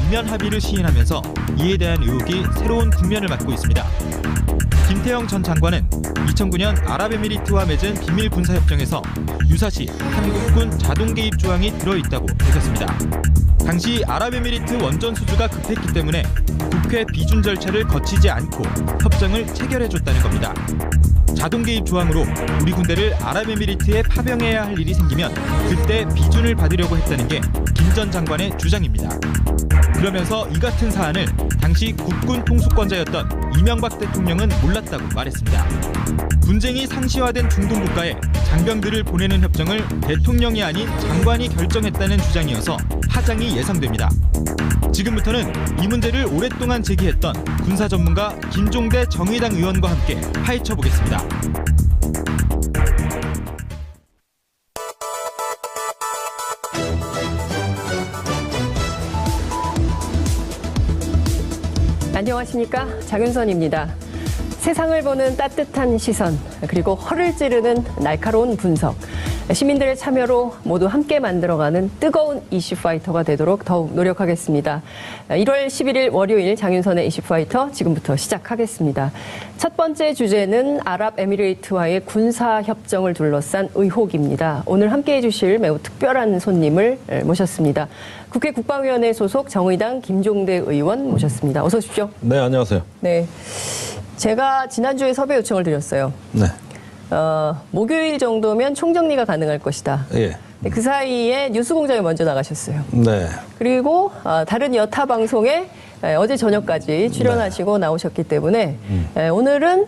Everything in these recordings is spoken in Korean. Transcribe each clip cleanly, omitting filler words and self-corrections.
이면 합의를 시인하면서 이에 대한 의혹이 새로운 국면을 맞고 있습니다. 김태형 전 장관은 2009년 아랍에미리트와 맺은 비밀 군사협정에서 유사시 한국군 자동 개입 조항이 들어있다고 밝혔습니다. 당시 아랍에미리트 원전 수주가 급했기 때문에 국회 비준 절차를 거치지 않고 협정을 체결해줬다는 겁니다. 자동 개입 조항으로 우리 군대를 아랍에미리트에 파병해야 할 일이 생기면 그때 비준을 받으려고 했다는 게 김 전 장관의 주장입니다. 그러면서 이 같은 사안을 당시 국군 통수권자였던 이명박 대통령은 몰랐다고 말했습니다. 분쟁이 상시화된 중동 국가에 장병들을 보내는 협정을 대통령이 아닌 장관이 결정했다는 주장이어서 파장이 예상됩니다. 지금부터는 이 문제를 오랫동안 제기했던 군사 전문가 김종대 정의당 의원과 함께 파헤쳐 보겠습니다. 안녕하십니까, 장윤선입니다. 세상을 보는 따뜻한 시선, 그리고 허를 찌르는 날카로운 분석, 시민들의 참여로 모두 함께 만들어가는 뜨거운 이슈파이터가 되도록 더욱 노력하겠습니다. 1월 11일 월요일 장윤선의 이슈파이터 지금부터 시작하겠습니다. 첫 번째 주제는 아랍에미리트와의 군사협정을 둘러싼 의혹입니다. 오늘 함께해 주실 매우 특별한 손님을 모셨습니다. 국회 국방위원회 소속 정의당 김종대 의원 모셨습니다. 어서 오십시오. 네, 안녕하세요. 네, 제가 지난주에 섭외 요청을 드렸어요. 네. 목요일 정도면 총정리가 가능할 것이다. 예. 그 사이에 뉴스공장에 먼저 나가셨어요. 네. 그리고 다른 여타 방송에 어제 저녁까지 출연하시고 나오셨기 때문에 오늘은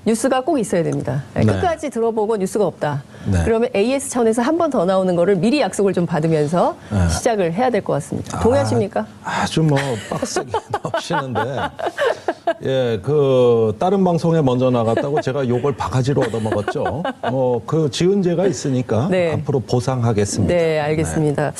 뉴스가 꼭 있어야 됩니다. 네. 끝까지 들어보고 뉴스가 없다. 네. 그러면 AS 차원에서 한 번 더 나오는 거를 미리 약속을 좀 받으면서 시작을 해야 될 것 같습니다. 동의하십니까? 아주 빡세게 나오시는데, 예, 다른 방송에 먼저 나갔다고 제가 욕을 바가지로 얻어먹었죠. 그 지은 죄가 있으니까 네. 앞으로 보상하겠습니다. 네, 알겠습니다.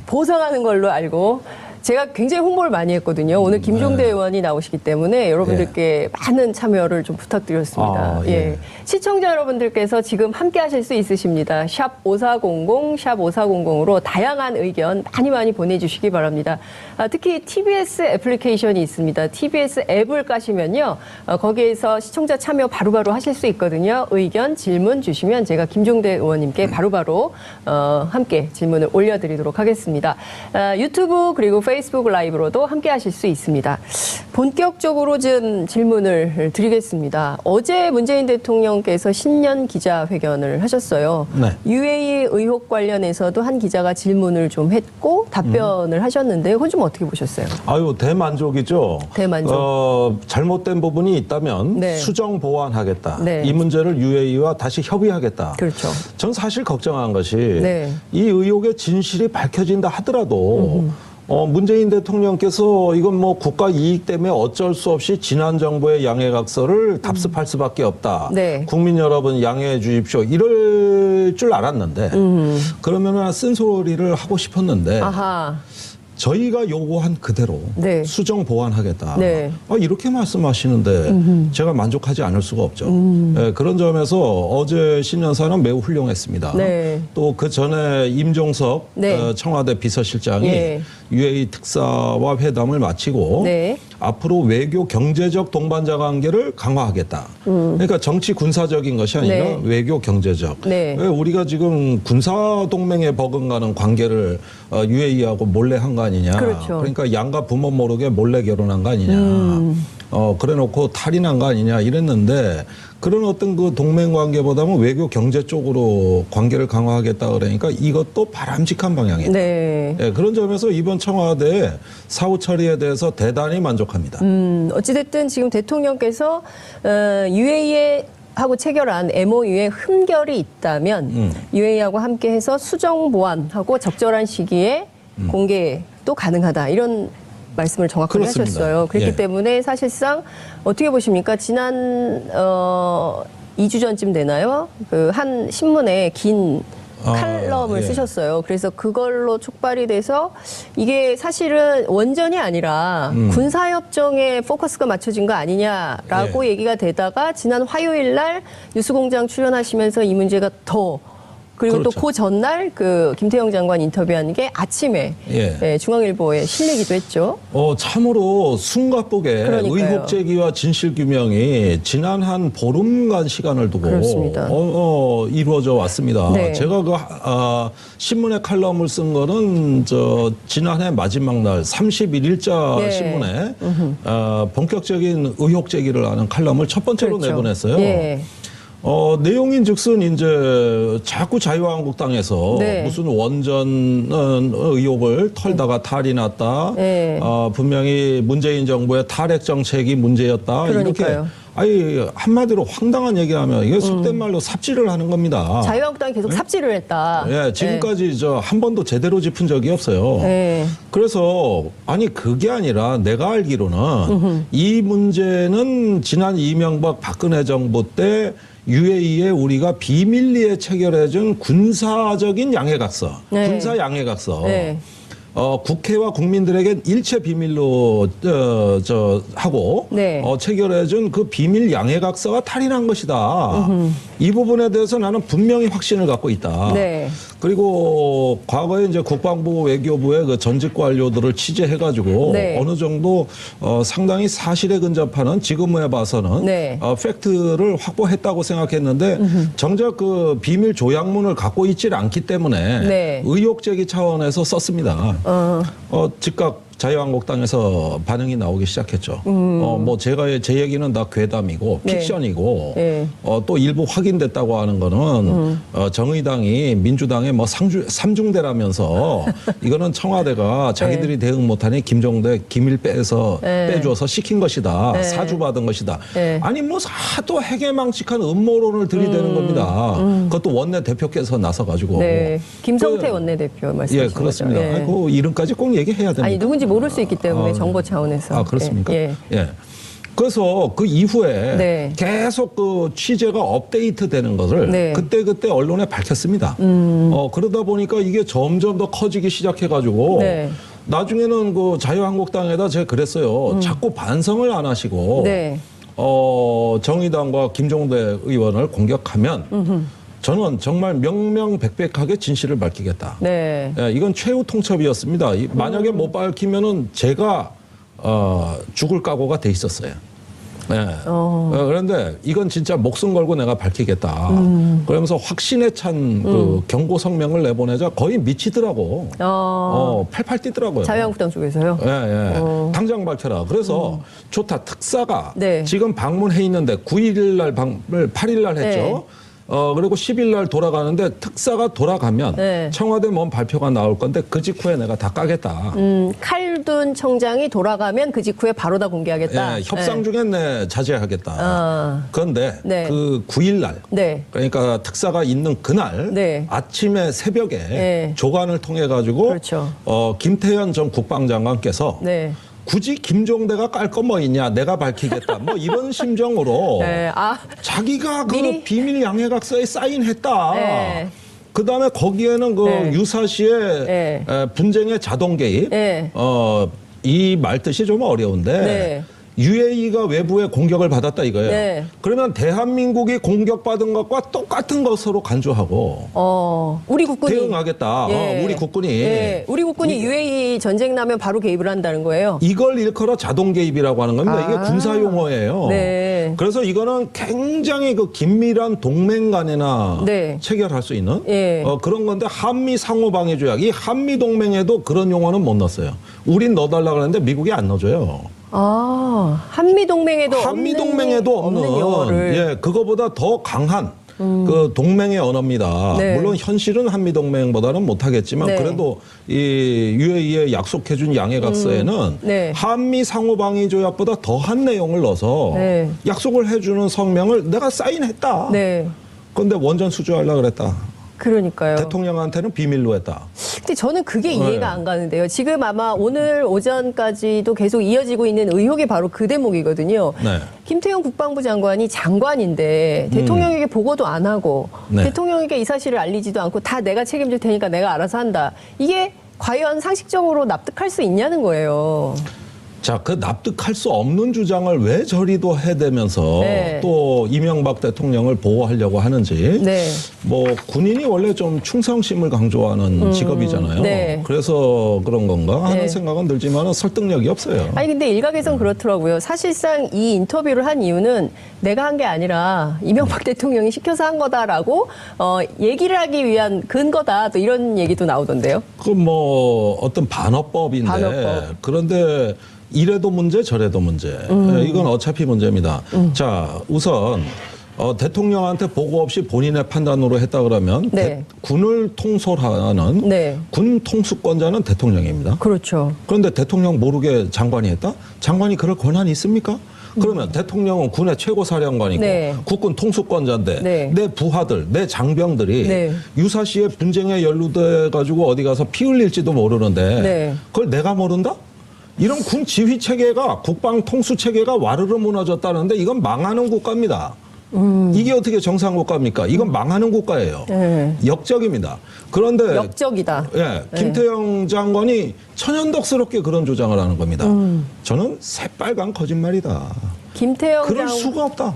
보상하는 걸로 알고. 제가 굉장히 홍보를 많이 했거든요. 오늘 김종대 의원이 나오시기 때문에 여러분들께 많은 참여를 좀 부탁드렸습니다. 예. 시청자 여러분들께서 지금 함께 하실 수 있으십니다. 샵 5400, 샵 5400으로 다양한 의견 많이 보내주시기 바랍니다. 특히 TBS 애플리케이션이 있습니다. TBS 앱을 까시면요. 거기에서 시청자 참여 바로바로 하실 수 있거든요. 의견, 질문 주시면 제가 김종대 의원님께 바로바로 함께 질문을 올려드리도록 하겠습니다. 유튜브 그리고 페이스북 라이브로도 함께 하실 수 있습니다. 본격적으로 좀 질문을 드리겠습니다. 어제 문재인 대통령께서 신년 기자회견을 하셨어요. 네. UAE 의혹 관련해서도 한 기자가 질문을 좀 했고 답변을 하셨는데 그건 좀 어떻게 보셨어요? 아유, 대만족이죠. 대만족. 잘못된 부분이 있다면 네. 수정 보완하겠다. 네. 이 문제를 UAE와 다시 협의하겠다. 그렇죠. 전 사실 걱정한 것이 네. 이 의혹의 진실이 밝혀진다 하더라도 문재인 대통령께서 이건 국가 이익 때문에 어쩔 수 없이 지난 정부의 양해각서를 답습할 수밖에 없다. 네. 국민 여러분 양해해 주십시오. 이럴 줄 알았는데 그러면 쓴소리를 하고 싶었는데 아하. 저희가 요구한 그대로 네. 수정 보완하겠다. 네. 이렇게 말씀하시는데 제가 만족하지 않을 수가 없죠. 네, 그런 점에서 어제 신년사는 매우 훌륭했습니다. 네. 또 그 전에 임종석 네. 청와대 비서실장이 예. UAE 특사와 회담을 마치고 네. 앞으로 외교 경제적 동반자 관계를 강화하겠다. 그러니까 정치 군사적인 것이 아니라 네. 외교 경제적. 네. 왜 우리가 지금 군사 동맹에 버금가는 관계를 UAE하고 몰래 한 거 아니냐. 그렇죠. 그러니까 양가 부모 모르게 몰래 결혼한 거 아니냐. 그래놓고 탈인한 거 아니냐 이랬는데 그런 어떤 그 동맹 관계보다는 외교 경제 쪽으로 관계를 강화하겠다 그러니까 이것도 바람직한 방향이다. 네. 예, 그런 점에서 이번 청와대의 사후 처리에 대해서 대단히 만족합니다. 어찌됐든 지금 대통령께서 UAE 하고 체결한 MOU에 흠결이 있다면 UAE하고 함께해서 수정 보완하고 적절한 시기에 공개도 가능하다 이런 말씀을 정확하게 그렇습니다. 하셨어요. 그렇기 예. 때문에 사실상 어떻게 보십니까? 지난 2주 전쯤 되나요? 그 한 신문에 긴 칼럼을 예. 쓰셨어요. 그래서 그걸로 촉발이 돼서 이게 사실은 원전이 아니라 군사협정에 포커스가 맞춰진 거 아니냐라고 예. 얘기가 되다가 지난 화요일 날 뉴스공장 출연하시면서 이 문제가 더 그리고 그렇죠. 또 그 전날 그 김태형 장관 인터뷰한 게 아침에 예. 네, 중앙일보에 실리기도 했죠. 참으로 숨가쁘게 그러니까요. 의혹 제기와 진실 규명이 지난 한 보름간 시간을 두고 그렇습니다. 이루어져 왔습니다. 네. 제가 신문에 칼럼을 쓴 거는 지난해 마지막 날 31일자 네. 신문에 본격적인 의혹 제기를 하는 칼럼을 첫 번째로 그렇죠. 내보냈어요. 예. 내용인즉슨 이제 자꾸 자유한국당에서 네. 무슨 원전 의혹을 털다가 탈이 났다. 네. 분명히 문재인 정부의 탈핵 정책이 문제였다. 그러니까요. 이렇게 한마디로 황당한 얘기하면 이게 속된 말로 삽질을 하는 겁니다. 자유한국당이 계속 삽질을 했다. 예, 지금까지 한 번도 제대로 짚은 적이 없어요. 네. 그래서 그게 아니라 내가 알기로는 이 문제는 지난 이명박 박근혜 정부 때 UAE에 우리가 비밀리에 체결해준 군사적인 양해각서, 네. 군사 양해각서. 네. 국회와 국민들에게 일체 비밀로 하고 네. 체결해준 그 비밀 양해각서가 탈인한 것이다. 이 부분에 대해서 나는 분명히 확신을 갖고 있다. 네. 그리고 과거에 이제 국방부 외교부의 그 전직 관료들을 취재해가지고 네. 어느 정도 상당히 사실에 근접하는 지금에 봐서는 네. 팩트를 확보했다고 생각했는데 정작 그 비밀 조약문을 갖고 있질 않기 때문에 네. 의혹 제기 차원에서 썼습니다. 즉각 자유한국당에서 반응이 나오기 시작했죠. 제 얘기는 다 괴담이고 네. 픽션이고 네. 또 일부 확인됐다고 하는 거는 정의당이 민주당의 삼중대라면서 이거는 청와대가 자기들이 대응 못하니 김종대 기밀 빼줘서 시킨 것이다. 네. 사주받은 것이다. 네. 아니 하도 해괴망측한 음모론을 들이대는 겁니다. 그것도 원내 대표께서 나서가지고. 네. 김성태 원내대표 말씀하신 예, 그렇습니다. 거죠. 예. 그 이름까지 꼭 얘기해야 됩니다. 아니 누군지 모를 수 있기 때문에 정보 차원에서. 그렇습니까? 예. 예. 그래서 그 이후에 네. 계속 그 취재가 업데이트 되는 것을 네. 그때 언론에 밝혔습니다. 그러다 보니까 이게 점점 더 커지기 시작해가지고 네. 나중에는 그 자유한국당에다 제가 그랬어요. 자꾸 반성을 안 하시고 네. 정의당과 김종대 의원을 공격하면 저는 정말 명명백백하게 진실을 밝히겠다. 네. 예, 이건 최후 통첩이었습니다. 만약에 못 밝히면은 제가 죽을 각오가 돼 있었어요. 예. 그런데 이건 진짜 목숨 걸고 내가 밝히겠다. 그러면서 확신에 찬 그 경고 성명을 내보내자 거의 미치더라고. 팔팔 뛰더라고요. 자유한국당 쪽에서요. 예, 예. 당장 밝혀라. 그래서 좋다. 특사가 네. 지금 방문해 있는데 9일 날 8일 날 했죠. 네. 그리고 10일 날 돌아가는데 특사가 돌아가면 네. 청와대 뭔 발표가 나올 건데 그 직후에 내가 다 까겠다. 칼둔 청장이 돌아가면 그 직후에 바로 다 공개하겠다. 예, 협상 중에 내 자제하겠다. 그런데 네. 그 9일 날 네. 그러니까 특사가 있는 그날 네. 아침에 새벽에 네. 조간을 통해 가지고 그렇죠. 김태현 전 국방장관께서 네. 굳이 김종대가 깔 거 뭐 있냐 내가 밝히겠다 뭐 이런 심정으로 네. 자기가 그 미리? 비밀 양해각서에 사인했다. 네. 그다음에 거기에는 그 네. 유사시의 네. 분쟁의 자동 개입. 네. 이 말뜻이 좀 어려운데 네. UAE가 외부의 공격을 받았다 이거예요. 네. 그러면 대한민국이 공격받은 것과 똑같은 것으로 간주하고 우리 국군이 대응하겠다. 우리 국군이 우리 국군이 UAE 전쟁 나면 바로 개입을 한다는 거예요. 이걸 일컬어 자동 개입이라고 하는 겁니다. 이게 군사 용어예요. 네. 그래서 이거는 굉장히 그 긴밀한 동맹 간에나 네. 체결할 수 있는 예. 그런 건데 한미 상호 방위 조약 이 한미 동맹에도 그런 용어는 못 넣었어요. 우린 넣어달라 그러는데 미국이 안 넣어줘요. 한미 동맹에도 없는 영어를. 예, 그거보다 더 강한 그 동맹의 언어입니다. 네. 물론 현실은 한미 동맹보다는 못하겠지만 네. 그래도 이 UAE에 약속해준 양해각서에는 네. 한미 상호방위 조약보다 더한 내용을 넣어서 네. 약속을 해주는 성명을 내가 사인했다. 네. 그런데 원전 수주하려고 그랬다. 그러니까요. 대통령한테는 비밀로 했다. 근데 저는 그게 이해가 안 가는데요. 지금 아마 오늘 오전까지도 계속 이어지고 있는 의혹이 바로 그 대목이거든요. 네. 김태형 국방부 장관이 장관인데 대통령에게 보고도 안 하고 네. 대통령에게 이 사실을 알리지도 않고 다 내가 책임질 테니까 내가 알아서 한다. 이게 과연 상식적으로 납득할 수 있냐는 거예요. 자, 그 납득할 수 없는 주장을 왜 저리도 해대면서 네. 또 이명박 대통령을 보호하려고 하는지. 네. 뭐 군인이 원래 좀 충성심을 강조하는 직업이잖아요. 네. 그래서 그런 건가 하는 네. 생각은 들지만 설득력이 없어요. 아니 근데 일각에선 그렇더라고요. 사실상 이 인터뷰를 한 이유는 내가 한 게 아니라 이명박 대통령이 시켜서 한 거다라고 얘기를 하기 위한 근거다. 또 이런 얘기도 나오던데요. 그 뭐 어떤 반어법인데 반어법. 그런데 이래도 문제 저래도 문제. 이건 어차피 문제입니다. 자, 우선 대통령한테 보고 없이 본인의 판단으로 했다 그러면 네. 군을 통솔하는 네. 군 통수권자는 대통령입니다. 그렇죠. 그런데 대통령 모르게 장관이 했다? 장관이 그럴 권한이 있습니까? 그러면 대통령은 군의 최고사령관이고 네. 국군 통수권자인데 네. 내 부하들, 내 장병들이 네. 유사시에 분쟁에 연루돼 가지고 어디 가서 피 흘릴지도 모르는데 네. 그걸 내가 모른다? 이런 군 지휘 체계가 국방 통수 체계가 와르르 무너졌다는데 이건 망하는 국가입니다. 이게 어떻게 정상 국가입니까? 이건 망하는 국가예요. 네. 역적입니다. 그런데 역적이다. 예, 김태형 장관이 천연덕스럽게 그런 주장을 하는 겁니다. 저는 새빨간 거짓말이다. 김태형 그럴 수가 없다.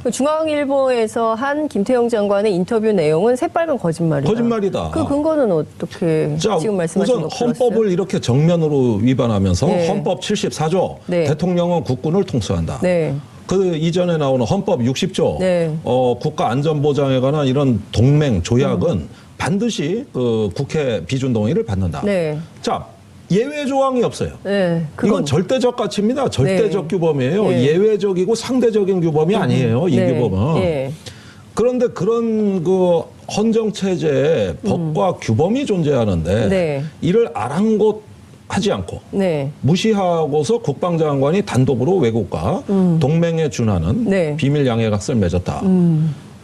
그 중앙일보에서 한 김태형 장관의 인터뷰 내용은 새빨간 거짓말이다. 거짓말이다. 그 근거는 어떻게 자, 지금 말씀하신 우선 거 헌법을 들었어요? 이렇게 정면으로 위반하면서 네. 헌법 74조 네. 대통령은 국군을 통수한다. 네. 그 이전에 나오는 헌법 60조 네. 국가 안전보장에 관한 이런 동맹 조약은 반드시 그 국회 비준 동의를 받는다. 네. 자, 예외 조항이 없어요. 네. 이건 절대적 가치입니다. 절대적 네. 규범이에요. 네. 예외적이고 상대적인 규범이 아니에요. 이 네. 규범은. 네. 그런데 그런 그 헌정 체제에 법과 규범이 존재하는데 네. 이를 아랑곳하지 않고 네. 무시하고서 국방장관이 단독으로 외국과 동맹에 준하는 네. 비밀 양해각서를 맺었다.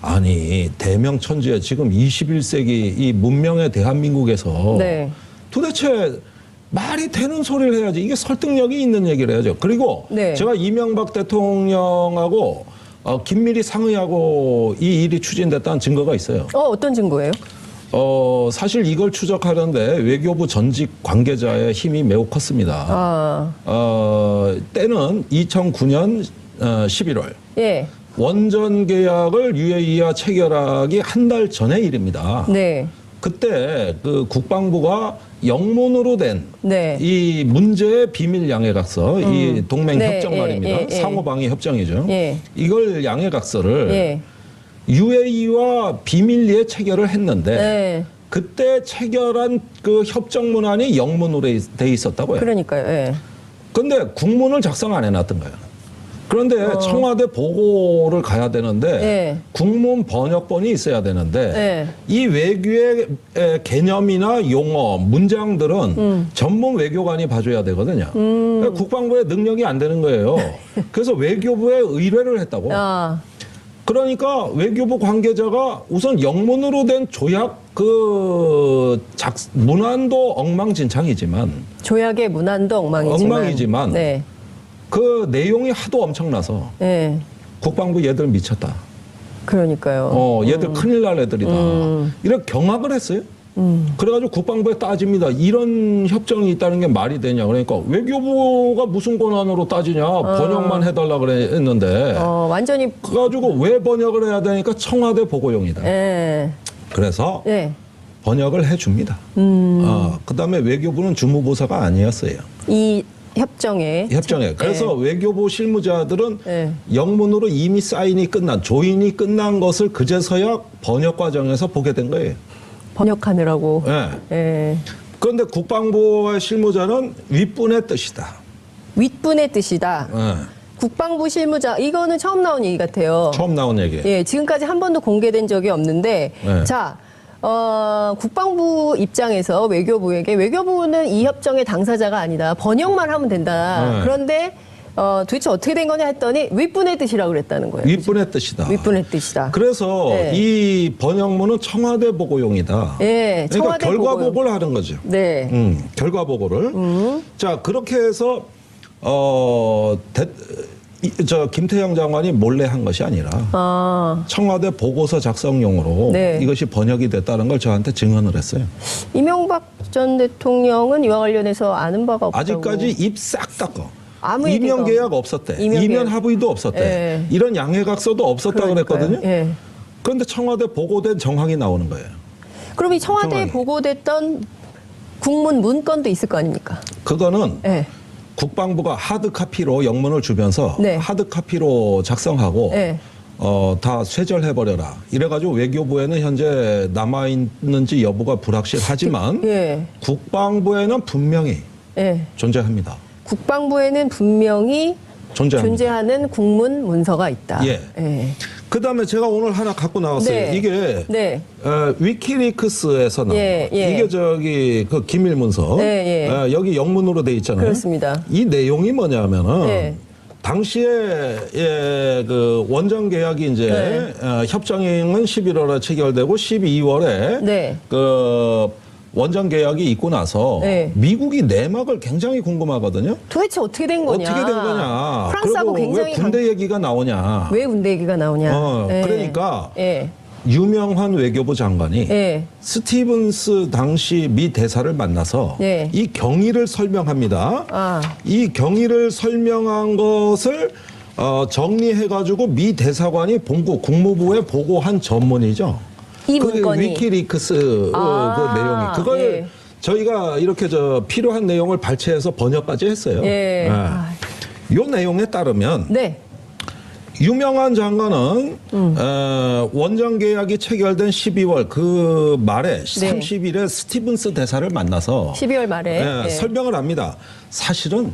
아니 대명천지에 지금 21세기 이 문명의 대한민국에서 네. 도대체 말이 되는 소리를 해야지. 이게 설득력이 있는 얘기를 해야죠. 그리고 네. 제가 이명박 대통령하고 긴밀히 상의하고 이 일이 추진됐다는 증거가 있어요. 어떤 증거예요? 사실 이걸 추적하는데 외교부 전직 관계자의 힘이 매우 컸습니다. 때는 2009년 11월. 예. 원전 계약을 UAE와 체결하기 한 달 전의 일입니다. 네. 그때 그 국방부가 영문으로 된 네. 이 문제의 비밀 양해각서, 이 동맹 네, 협정 말입니다. 예. 상호방위 협정이죠. 예. 이걸 양해각서를 예. UAE와 비밀리에 체결을 했는데 네. 그때 체결한 그 협정 문안이 영문으로 돼 있었다고요. 그러니까요. 예. 그런데 국문을 작성 안 해놨던 거예요. 그런데 청와대 보고를 가야 되는데 네. 국문 번역본이 있어야 되는데 네. 이 외교의 개념이나 용어, 문장들은 전문 외교관이 봐줘야 되거든요. 그러니까 국방부의 능력이 안 되는 거예요. 그래서 외교부에 의뢰를 했다고. 그러니까 외교부 관계자가 우선 영문으로 된 조약 문안도 엉망진창이지만 조약의 문안도 엉망이지만 네. 그 내용이 하도 엄청나서 네. 국방부 얘들 미쳤다. 그러니까요. 얘들 큰일 날 애들이다. 이렇게 경악을 했어요. 그래가지고 국방부에 따집니다. 이런 협정이 있다는 게 말이 되냐. 그러니까 외교부가 무슨 권한으로 따지냐. 번역만 해달라 그랬는데. 완전히. 그래가지고 왜 번역을 해야 되니까 청와대 보고용이다. 네. 그래서 네. 번역을 해줍니다. 그다음에 외교부는 주무부서가 아니었어요. 이 협정에. 그래서 네. 외교부 실무자들은 네. 영문으로 이미 사인이 끝난, 조인이 끝난 것을 그제서야 번역 과정에서 보게 된 거예요. 번역하느라고. 네. 네. 그런데 국방부의 실무자는 윗분의 뜻이다. 윗분의 뜻이다. 네. 국방부 실무자, 이거는 처음 나온 얘기 같아요. 처음 나온 얘기. 예, 지금까지 한 번도 공개된 적이 없는데, 네. 자, 국방부 입장에서 외교부는 이 협정의 당사자가 아니다. 번역만 하면 된다. 네. 그런데 도대체 어떻게 된 거냐 했더니 윗분의 뜻이라고 그랬다는 거예요. 윗분의 뜻이다. 윗분의 뜻이다. 그래서 네. 이 번역문은 청와대 보고용이다. 예, 그러니까 청와대 결과 보고용. 보고를 하는 거죠. 네. 결과 보고를. 자, 그렇게 해서 저 김태형 장관이 몰래 한 것이 아니라 청와대 보고서 작성용으로 네. 이것이 번역이 됐다는 걸 저한테 증언을 했어요. 이명박 전 대통령은 이와 관련해서 아는 바가 없다고. 아직까지 입 싹 닦어. 아무 이면 얘기가 계약 없었대. 이면 이면 계약. 합의도 없었대. 예. 이런 양해각서도 없었다 그러니까요. 그랬거든요. 예. 그런데 청와대 보고된 정황이 나오는 거예요. 그럼 이 청와대에 정황이. 보고됐던 국문 문건도 있을 거 아닙니까? 그거는 예. 국방부가 하드카피로 영문을 주면서 네. 하드카피로 작성하고 네. 다 쇠절해버려라. 이래가지고 외교부에는 현재 남아있는지 여부가 불확실하지만 예. 국방부에는 분명히 예. 존재합니다. 국방부에는 분명히 존재합니다. 존재하는 국문 문서가 있다. 예. 예. 그다음에 제가 오늘 하나 갖고 나왔어요. 네. 이게 네. 위키리크스에서 나온 예, 예. 이게 저기 그 기밀 문서 예, 예. 여기 영문으로 돼 있잖아요. 그렇습니다. 이 내용이 뭐냐면은 네. 당시에 그 원전 계약이 이제 네. 협정은 11월에 체결되고 12월에 네. 그 원전 계약이 있고 나서 네. 미국이 내막을 굉장히 궁금하거든요. 도대체 어떻게 된 거냐? 어떻게 된 거냐? 프랑스하고 그리고 굉장히 왜 군대 얘기가 나오냐? 왜 군대 얘기가 나오냐? 예. 그러니까 예. 유명한 외교부 장관이 예. 스티븐스 당시 미 대사를 만나서 네. 이 경위를 설명합니다. 아. 이 경위를 설명한 것을 정리해가지고 미 대사관이 본국 국무부에 보고한 전문이죠. 이 그게 문건이. 위키리크스 아, 그 내용이 그걸 예. 저희가 이렇게 필요한 내용을 발췌해서 번역까지 했어요. 예. 아. 요 내용에 따르면 네. 유명한 장관은 원전 계약이 체결된 12월 그 말에 30일에 스티븐스 대사를 만나서 12월 말에 예. 설명을 합니다. 사실은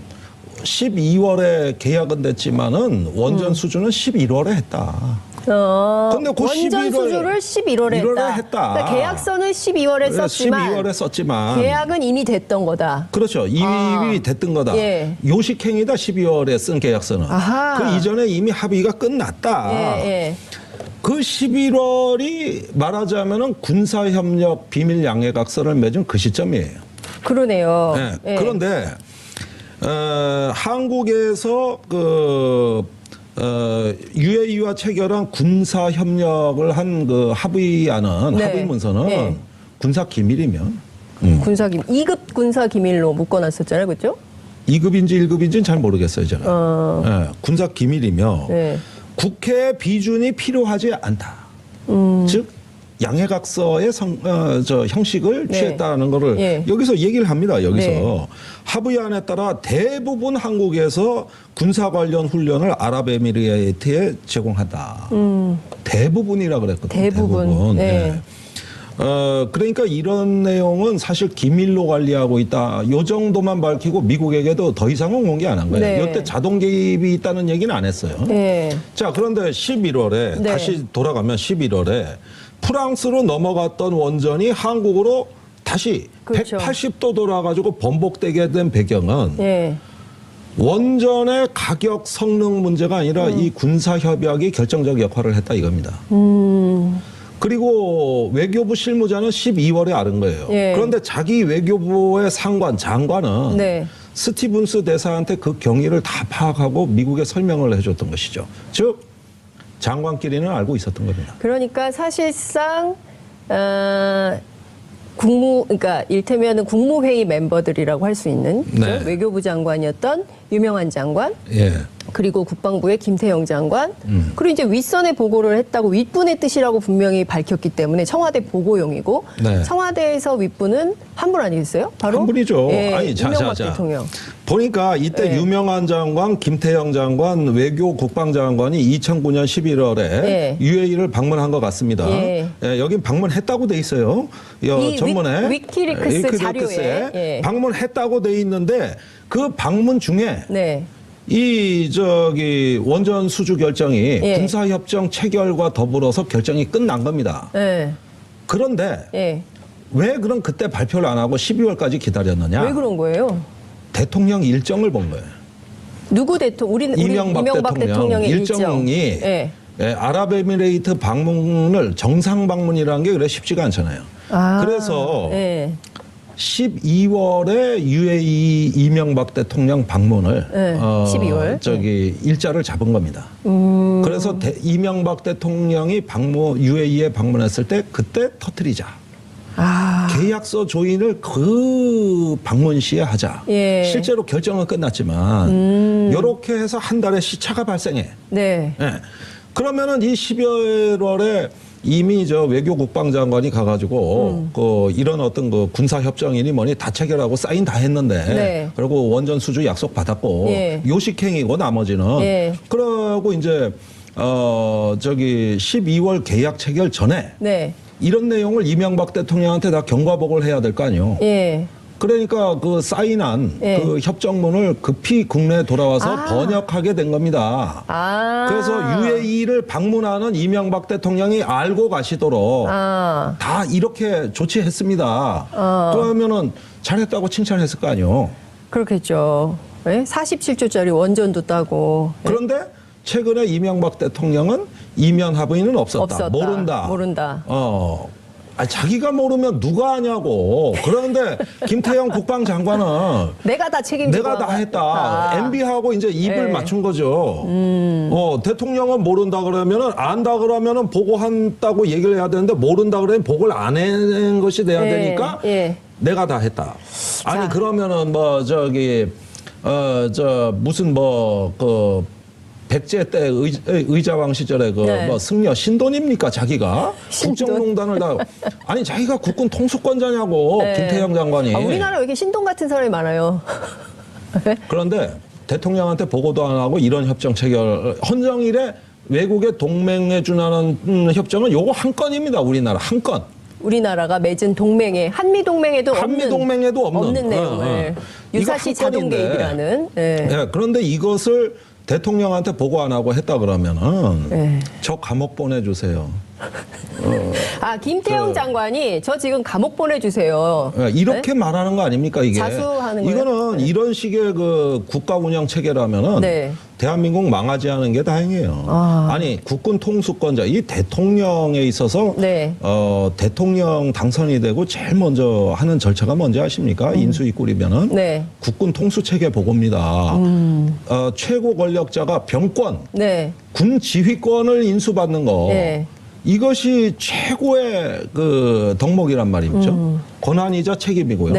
12월에 계약은 됐지만은 원전 수주는 11월에 했다. 근데 그 원전 11월 수주를 11월에 1월에 했다. 했다. 그러니까 계약서는 12월에 썼지만 12월에 썼지만 계약은 이미 됐던 거다. 그렇죠. 이미 됐던 거다. 예. 요식행위다 12월에 쓴 계약서는. 아하. 그 이전에 이미 합의가 끝났다. 예. 그 11월이 말하자면은 군사협력 비밀 양해각서를 맺은 그 시점이에요. 그러네요. 네. 예. 그런데 한국에서 UAE와 체결한 군사협력을 한 그 합의안은 네. 합의문서는 네. 군사 기밀이면 군사 기밀 2급 군사 기밀로 묶어놨었잖아요, 그렇죠? 2급인지 1급인지는 잘 모르겠어요, 제가. 예, 군사 기밀이며 네. 국회 비준이 필요하지 않다. 즉 양해각서의 형식을 네. 취했다는 거를 예. 여기서 얘기를 합니다. 여기서 네. 합의안에 따라 대부분 한국에서 군사 관련 훈련을 아랍에미리트에 제공한다. 대부분이라 그랬거든요. 대부분. 네. 그러니까 이런 내용은 사실 기밀로 관리하고 있다. 요 정도만 밝히고 미국에게도 더 이상은 공개 안 한 거예요. 네. 이때 자동 개입이 있다는 얘기는 안 했어요. 네. 자, 그런데 11월에 네. 다시 돌아가면 11월에 프랑스로 넘어갔던 원전이 한국으로 다시 그렇죠. 180도 돌아가지고 번복되게 된 배경은 예. 원전의 가격 성능 문제가 아니라 이 군사 협약이 결정적 역할을 했다 이겁니다. 그리고 외교부 실무자는 12월에 아는 거예요. 예. 그런데 자기 외교부의 장관은 네. 스티븐스 대사한테 그 경위를 다 파악하고 미국에 설명을 해줬던 것이죠. 즉 장관끼리는 알고 있었던 겁니다. 그러니까 사실상 그러니까 일테면은 국무회의 멤버들이라고 할 수 있는 네. 외교부 장관이었던 유명한 장관, 예. 그리고 국방부의 김태영 장관, 그리고 이제 윗선에 보고를 했다고 윗분의 뜻이라고 분명히 밝혔기 때문에 청와대 보고용이고 네. 청와대에서 윗분은 한 분 아니겠어요? 바로 한 분이죠. 예, 아니, 이명박 대통령. 보니까 이때 예. 유명한 장관, 김태영 장관, 외교 국방장관이 2009년 11월에 예. UAE를 방문한 것 같습니다. 예. 여긴 방문했다고 돼 있어요. 이 전문에 위키리크스 자료에. 예. 방문했다고 돼 있는데 그 방문 중에 네. 이 원전 수주 결정이 예. 군사협정 체결과 더불어서 결정이 끝난 겁니다. 예. 그런데 예. 왜 그럼 그때 발표를 안 하고 12월까지 기다렸느냐? 왜 그런 거예요? 대통령 일정을 본 거예요. 누구 대통령? 우리 이명박 대통령의 일정이 예. 아랍에미레이트 방문을 정상 방문이라는 게 그래 쉽지가 않잖아요. 아, 그래서 예. 12월에 UAE 이명박 대통령 방문을 네, 12월. 일자를 잡은 겁니다. 그래서 이명박 대통령이 UAE에 방문했을 때 그때 터뜨리자. 계약서 조인을 그 방문 시에 하자. 예. 실제로 결정은 끝났지만 이렇게 해서 한 달의 시차가 발생해. 네. 예. 그러면은 이 12월에 이미 외교 국방장관이 가가지고 이런 어떤 군사 협정이니 뭐니 다 체결하고 사인 다 했는데 네. 그리고 원전 수주 약속 받았고 예. 요식행위고 나머지는 예. 그러고 이제 12월 계약 체결 전에 네. 이런 내용을 이명박 대통령한테 다 경과보고를 해야 될 거 아니에요. 예. 그러니까 그 사인한 예. 그 협정문을 급히 국내에 돌아와서 번역하게 된 겁니다. 그래서 UAE를 방문하는 이명박 대통령이 알고 가시도록 다 이렇게 조치했습니다. 그러면은 잘했다고 칭찬했을 거 아니에요. 그렇겠죠. 네? 47조짜리 원전도 따고. 그런데 최근에 이명박 대통령은 이면 합의는 없었다. 모른다. 자기가 모르면 누가 하냐고. 그런데 김태형 국방장관은 내가 다 책임지고 내가 다 했다. MB하고 이제 입을 맞춘 거죠. 대통령은 모른다 그러면은 안다 그러면은 보고한다고 얘기를 해야 되는데 모른다 그러면 보고를 안 한 것이 돼야 되니까 내가 다 했다. 아니 그러면은 무슨 백제 때 의자왕 시절에 승려 신돈입니까 자기가 국정농단을 다 아니 자기가 국군 통수권자냐고 김태형 장관이. 우리나라 왜 이렇게 신돈 같은 사람이 많아요. 그런데 대통령한테 보고도 안 하고 이런 협정 체결 헌정일에 외국의 동맹에 준하는 협정은 요거 한 건입니다. 우리나라 한 건. 우리나라가 맺은 동맹에 한미동맹에도 없는 내용을 유사시 자동 개입이라는. 그런데 이것을 대통령한테 보고 안 하고 했다 그러면은 저 감옥 보내주세요. 김태형 장관이 저 지금 감옥 보내주세요. 이렇게 말하는 거 아닙니까 이게? 자수하는 거예요? 이거는 이런 식의 그 국가 운영 체계라면은 대한민국 망하지 않은 게 다행이에요. 아니 국군 통수권자 이 대통령에 있어서 대통령 당선이 되고 제일 먼저 하는 절차가 뭔지 아십니까? 인수위 꾸리면은 국군 통수 체계 보고입니다. 최고 권력자가 병권, 군 지휘권을 인수받는 거. 이것이 최고의 그 덕목이란 말이죠. 권한이자 책임이고요.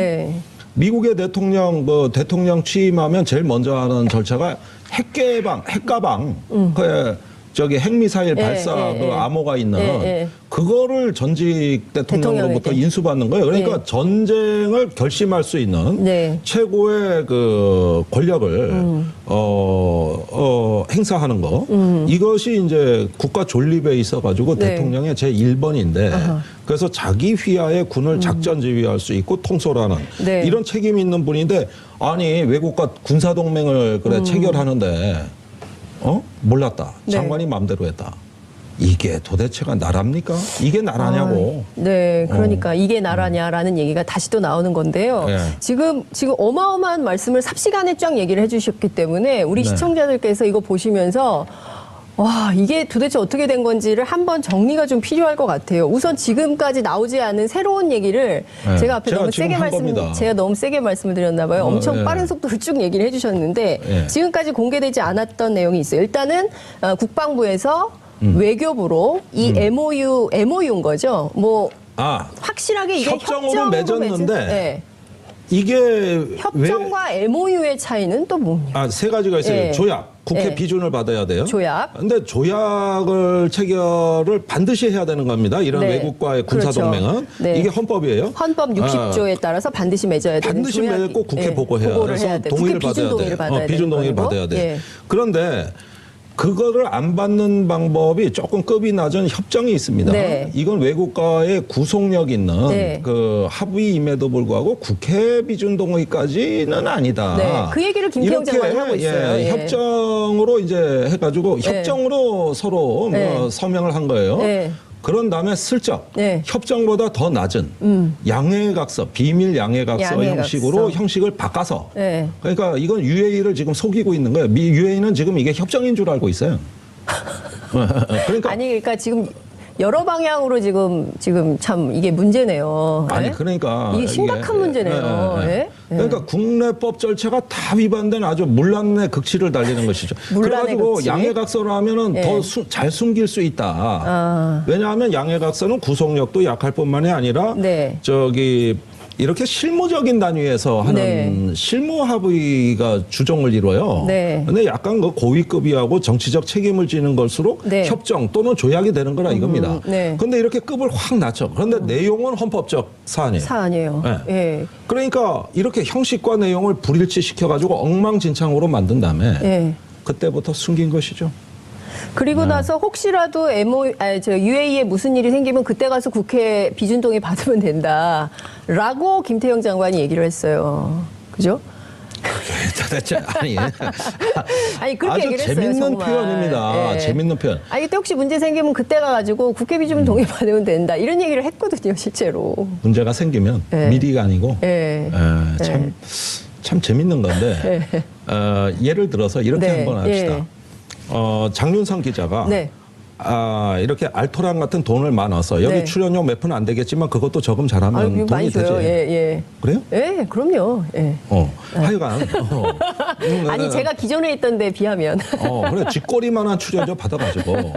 미국의 대통령 취임하면 제일 먼저 하는 절차가 핵가방, 핵미사일 발사 암호가 있는 그거를 전직 대통령으로부터 인수받는 거예요. 그러니까 전쟁을 결심할 수 있는 최고의 그 권력을 행사하는 거. 이것이 이제 국가 존립에 있어가지고 대통령의 제 1번인데 그래서 자기 휘하에 군을 작전 지휘할 수 있고 통솔하는 이런 책임이 있는 분인데 아니 외국과 군사동맹을 체결하는데 몰랐다. 장관이 마음대로 했다. 이게 도대체가 나라입니까? 이게 나라냐고. 그러니까 이게 나라냐라는 얘기가 다시 또 나오는 건데요. 지금 어마어마한 말씀을 삽시간에 쫙 얘기를 해주셨기 때문에 우리 시청자들께서 이거 보시면서 와, 이게 도대체 어떻게 된 건지를 한번 정리가 좀 필요할 것 같아요. 우선 지금까지 나오지 않은 새로운 얘기를 제가 앞에 제가 너무 세게 말씀을 드렸나 봐요. 엄청 빠른 속도로 쭉 얘기를 해주셨는데 지금까지 공개되지 않았던 내용이 있어요. 일단은 국방부에서 외교부로 이 MOU인 거죠. 확실하게 이게 협정으로 맺었는데 이게 협정과 MOU의 차이는 또 뭡니까? 세 가지가 있어요. 조약. 국회 비준을 받아야 돼요. 조약. 근데 조약을 체결을 반드시 해야 되는 겁니다. 이런 외국과의 군사동맹은. 이게 헌법이에요. 헌법 60조에 따라서 반드시 맺어야 되는 반드시 맺고 국회 보고해야 돼서 동의를 받아야 돼. 비준 동의를 받아야 돼. 그런데 그거를 안 받는 방법이 조금 급이 낮은 협정이 있습니다. 이건 외국과의 구속력 있는 그 합의임에도 불구하고 국회 비준 동의까지는 아니다. 그 얘기를 김태형 장관이 하고 있어요. 협정으로 이제 해가지고 협정으로 서로 서명을 한 거예요. 그런 다음에 슬쩍 협정보다 더 낮은 양해각서, 비밀 양해각서 형식으로 형식을 바꿔서 그러니까 이건 UAE를 지금 속이고 있는 거예요. UAE는 지금 이게 협정인 줄 알고 있어요. 그러니까 지금 여러 방향으로 지금 참 이게 문제네요. 아니 예? 그러니까 이게 심각한 문제네요. 예, 예, 예. 예? 예. 그러니까 국내법 절차가 다 위반된 아주 문란의 극치를 달리는 것이죠. 문란의 그래가지고 극치. 양해각서를 하면은 예. 더 잘 숨길 수 있다. 아. 왜냐하면 양해각서는 구속력도 약할 뿐만이 아니라 네. 이렇게 실무적인 단위에서 하는 네. 실무 합의가 주종을 이뤄요. 네. 근데 약간 그 고위급이하고 정치적 책임을 지는 것으로 네. 협정 또는 조약이 되는 거라 이겁니다. 네. 근데 이렇게 급을 확 낮춰. 그런데 내용은 헌법적 사안이에요. 사안이에요. 네. 예. 그러니까 이렇게 형식과 내용을 불일치시켜가지고 엉망진창으로 만든 다음에 예. 그때부터 숨긴 것이죠. 그리고 나서 혹시라도 UAE에 무슨 일이 생기면 그때 가서 국회 비준동의 받으면 된다라고 김태형 장관이 얘기를 했어요. 그죠? 도대체 아니 그렇게 아주 얘기를 했어요. 재밌는 정말. 표현입니다. 예. 재밌는 표현. 그때 혹시 문제 생기면 그때 가가지고 국회 비준 동의 받으면 된다 이런 얘기를 했거든요, 실제로. 문제가 생기면 예. 미리가 아니고 예. 참 재밌는 건데 예를 들어서 이렇게 네. 한번 합시다. 예. 장윤성 기자가 네. 이렇게 알토란 같은 돈을 많아서 여기 네. 출연료 몇 푼 안 되겠지만 그것도 저금 잘하면 이거 돈이 많이 되지. 줘요. 예. 그래요? 예, 그럼요. 예. 하여간 아니 제가 기존에 있던 데 비하면 그래 쥐꼬리만한 출연료 받아가지고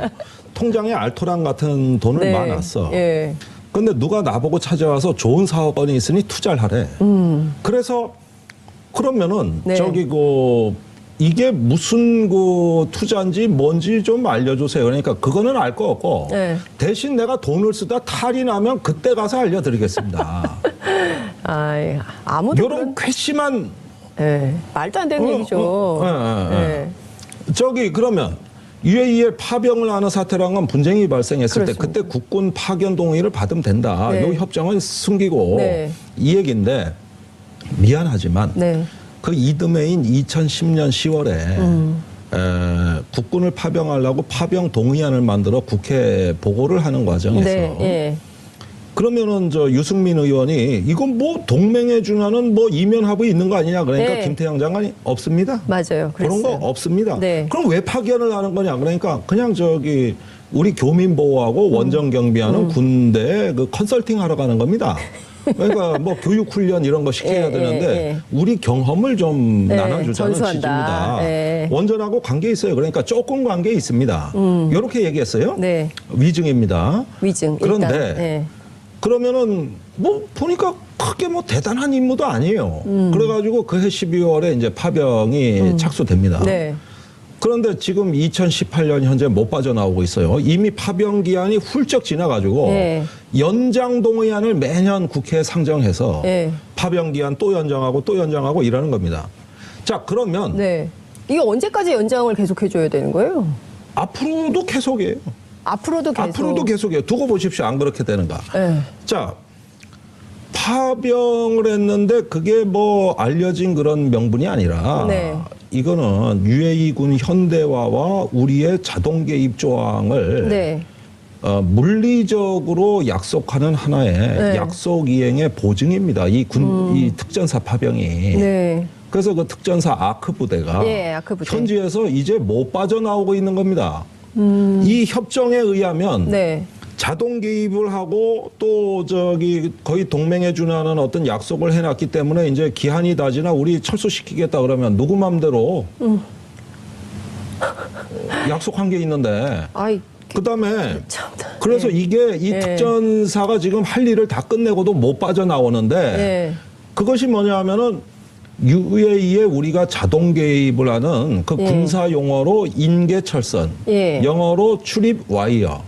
통장에 알토란 같은 돈을 네. 많았어. 예. 근데 누가 나보고 찾아와서 좋은 사업원이 있으니 투자를 하래. 그래서 그러면은 네. 이게 무슨 투자인지 뭔지 좀 알려주세요. 그러니까 그거는 알 거 없고 네. 대신 내가 돈을 쓰다 탈이 나면 그때 가서 알려드리겠습니다. 아무도 이런 괘씸한 말도 안 되는 얘기죠. 예. 그러면 UAE에 파병을 하는 사태란 건 분쟁이 발생했을 때 그렇습니다. 그때 국군 파견 동의를 받으면 된다. 네. 이 협정은 숨기고 네. 이 얘기인데 미안하지만 네. 그 이듬해인 2010년 10월에 국군을 파병하려고 파병 동의안을 만들어 국회에 보고를 하는 과정에서 네. 예. 그러면은 유승민 의원이 이건 뭐 동맹에 준하는 뭐 이면 합의 있는 거 아니냐 그러니까 네. 김태형 장관이 없습니다. 맞아요. 그런 거 그랬어요. 없습니다. 네. 그럼 왜 파견을 하는 거냐 그러니까 그냥 우리 교민 보호하고 원정 경비하는 군대에 컨설팅 하러 가는 겁니다. 그러니까 뭐 교육 훈련 이런 거 시켜야 되는데 우리 경험을 좀 나눠주자는 전수한다. 취지입니다. 원전하고 관계 있어요. 그러니까 조금 관계 있습니다. 이렇게 얘기했어요. 네. 위증입니다. 위증. 그런데 일단, 그러면은 뭐 보니까 크게 뭐 대단한 임무도 아니에요. 그래가지고 그해 12월에 이제 파병이 착수됩니다. 네. 그런데 지금 2018년 현재 못 빠져나오고 있어요. 이미 파병 기한이 훌쩍 지나가지고 네. 연장 동의안을 매년 국회에 상정해서 네. 파병 기한 또 연장하고 이러는 겁니다. 자 그러면 네. 이게 언제까지 연장을 계속해줘야 되는 거예요? 앞으로도 계속이에요. 앞으로도 계속. 앞으로도 계속이에요. 두고 보십시오. 안 그렇게 되는가. 네. 자 파병을 했는데 그게 뭐 알려진 그런 명분이 아니라 네. 이거는 UAE군 현대화와 우리의 자동 개입 조항을 네. 물리적으로 약속하는 하나의 네. 약속 이행의 보증입니다. 이 특전사 파병이. 네. 그래서 그 특전사 아크 부대가 아크 부대. 현지에서 이제 못 빠져나오고 있는 겁니다. 이 협정에 의하면 네. 자동 개입을 하고 또 거의 동맹에 준하는 어떤 약속을 해놨기 때문에 이제 기한이 다 지나 우리 철수시키겠다 그러면 누구 맘대로 약속한 게 있는데 그다음에 그래서 이게 이 특전사가 지금 할 일을 다 끝내고도 못 빠져나오는데 그것이 뭐냐 하면은 UAE에 우리가 자동 개입을 하는 그 군사 용어로 인계철선, 영어로 출입 와이어.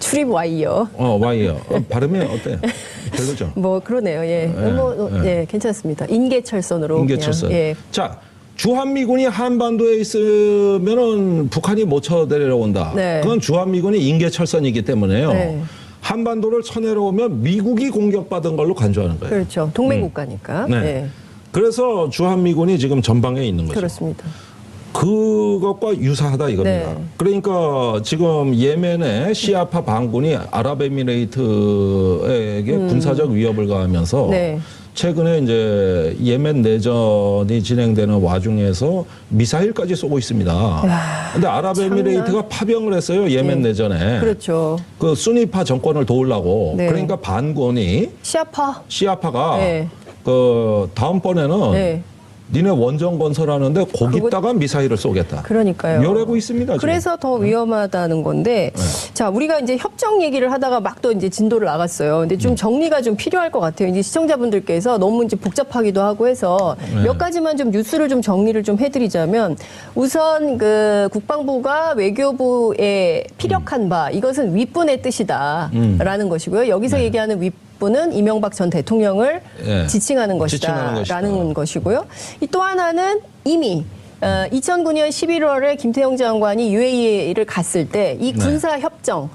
출입 와이어. 와이어. 발음이 어때? 별로죠? 뭐 그러네요. 괜찮습니다. 인계철선으로. 인계철선. 그냥, 자, 주한미군이 한반도에 있으면은 북한이 못 쳐내려온다. 네. 그건 주한미군이 인계철선이기 때문에요. 네. 한반도를 쳐내려오면 미국이 공격받은 걸로 간주하는 거예요. 그렇죠. 동맹국가니까. 네. 그래서 주한미군이 지금 전방에 있는 거죠. 그렇습니다. 그것과 유사하다 이겁니다. 네. 그러니까 지금 예멘의 시아파 반군이 아랍에미레이트에게 군사적 위협을 가하면서 최근에 이제 예멘 내전이 진행되는 와중에서 미사일까지 쏘고 있습니다. 그런데 아랍에미레이트가 파병을 했어요. 예멘 네. 내전에. 그렇죠. 그 수니파 정권을 도우려고. 네. 그러니까 반군이 시아파가 네. 그 다음번에는 네. 니네 원정 건설하는데 거기다가 미사일을 쏘겠다. 그러니까요. 이러고 있습니다. 지금. 그래서 더 위험하다는 건데, 자, 우리가 이제 협정 얘기를 하다가 막 또 이제 진도를 나갔어요. 근데 좀 정리가 좀 필요할 것 같아요. 이제 시청자분들께서 너무 이제 복잡하기도 하고 해서 몇 가지만 좀 뉴스를 좀 정리를 좀 해드리자면, 우선 그 국방부가 외교부에 피력한 바, 이것은 윗분의 뜻이다라는 것이고요. 여기서 얘기하는 윗분은 이명박 전 대통령을 예. 지칭하는 것이다라는 것이고요. 이 또 하나는 이미 2009년 11월에 김태형 장관이 UAE를 갔을 때 이 군사 협정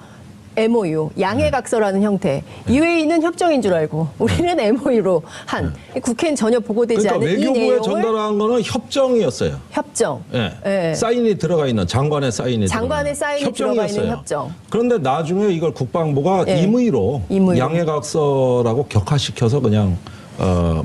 MOU 양해각서라는 형태, UAE는 협정인 줄 알고 우리는 MOU로 한 국회는 전혀 보고되지 그러니까 않은 이 외교부에 내용을 전달한 거는 협정이었어요. 협정. 예. 예. 사인이 들어가 있는 장관의 사인이 장관의 사인이 들어가 있는 협정. 그런데 나중에 이걸 국방부가 예. 임의로 임의로. 양해각서라고 격화시켜서 그냥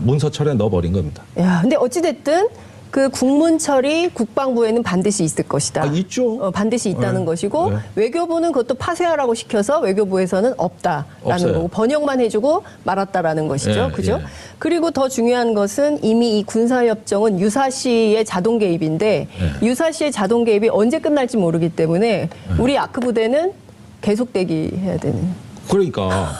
문서철에 넣어버린 겁니다. 야, 근데 어찌됐든 그 국문철이 국방부에는 반드시 있을 것이다. 있죠. 반드시 있다는 네. 것이고 네. 외교부는 그것도 파쇄하라고 시켜서 외교부에서는 없다라는 없어요. 거고 번역만 해주고 말았다라는 것이죠. 예, 그죠? 예. 그리고 더 중요한 것은 이미 이 군사협정은 유사시의 자동 개입인데 유사시의 자동 개입이 언제 끝날지 모르기 때문에 우리 아크 부대는 계속 대기해야 되는. 그러니까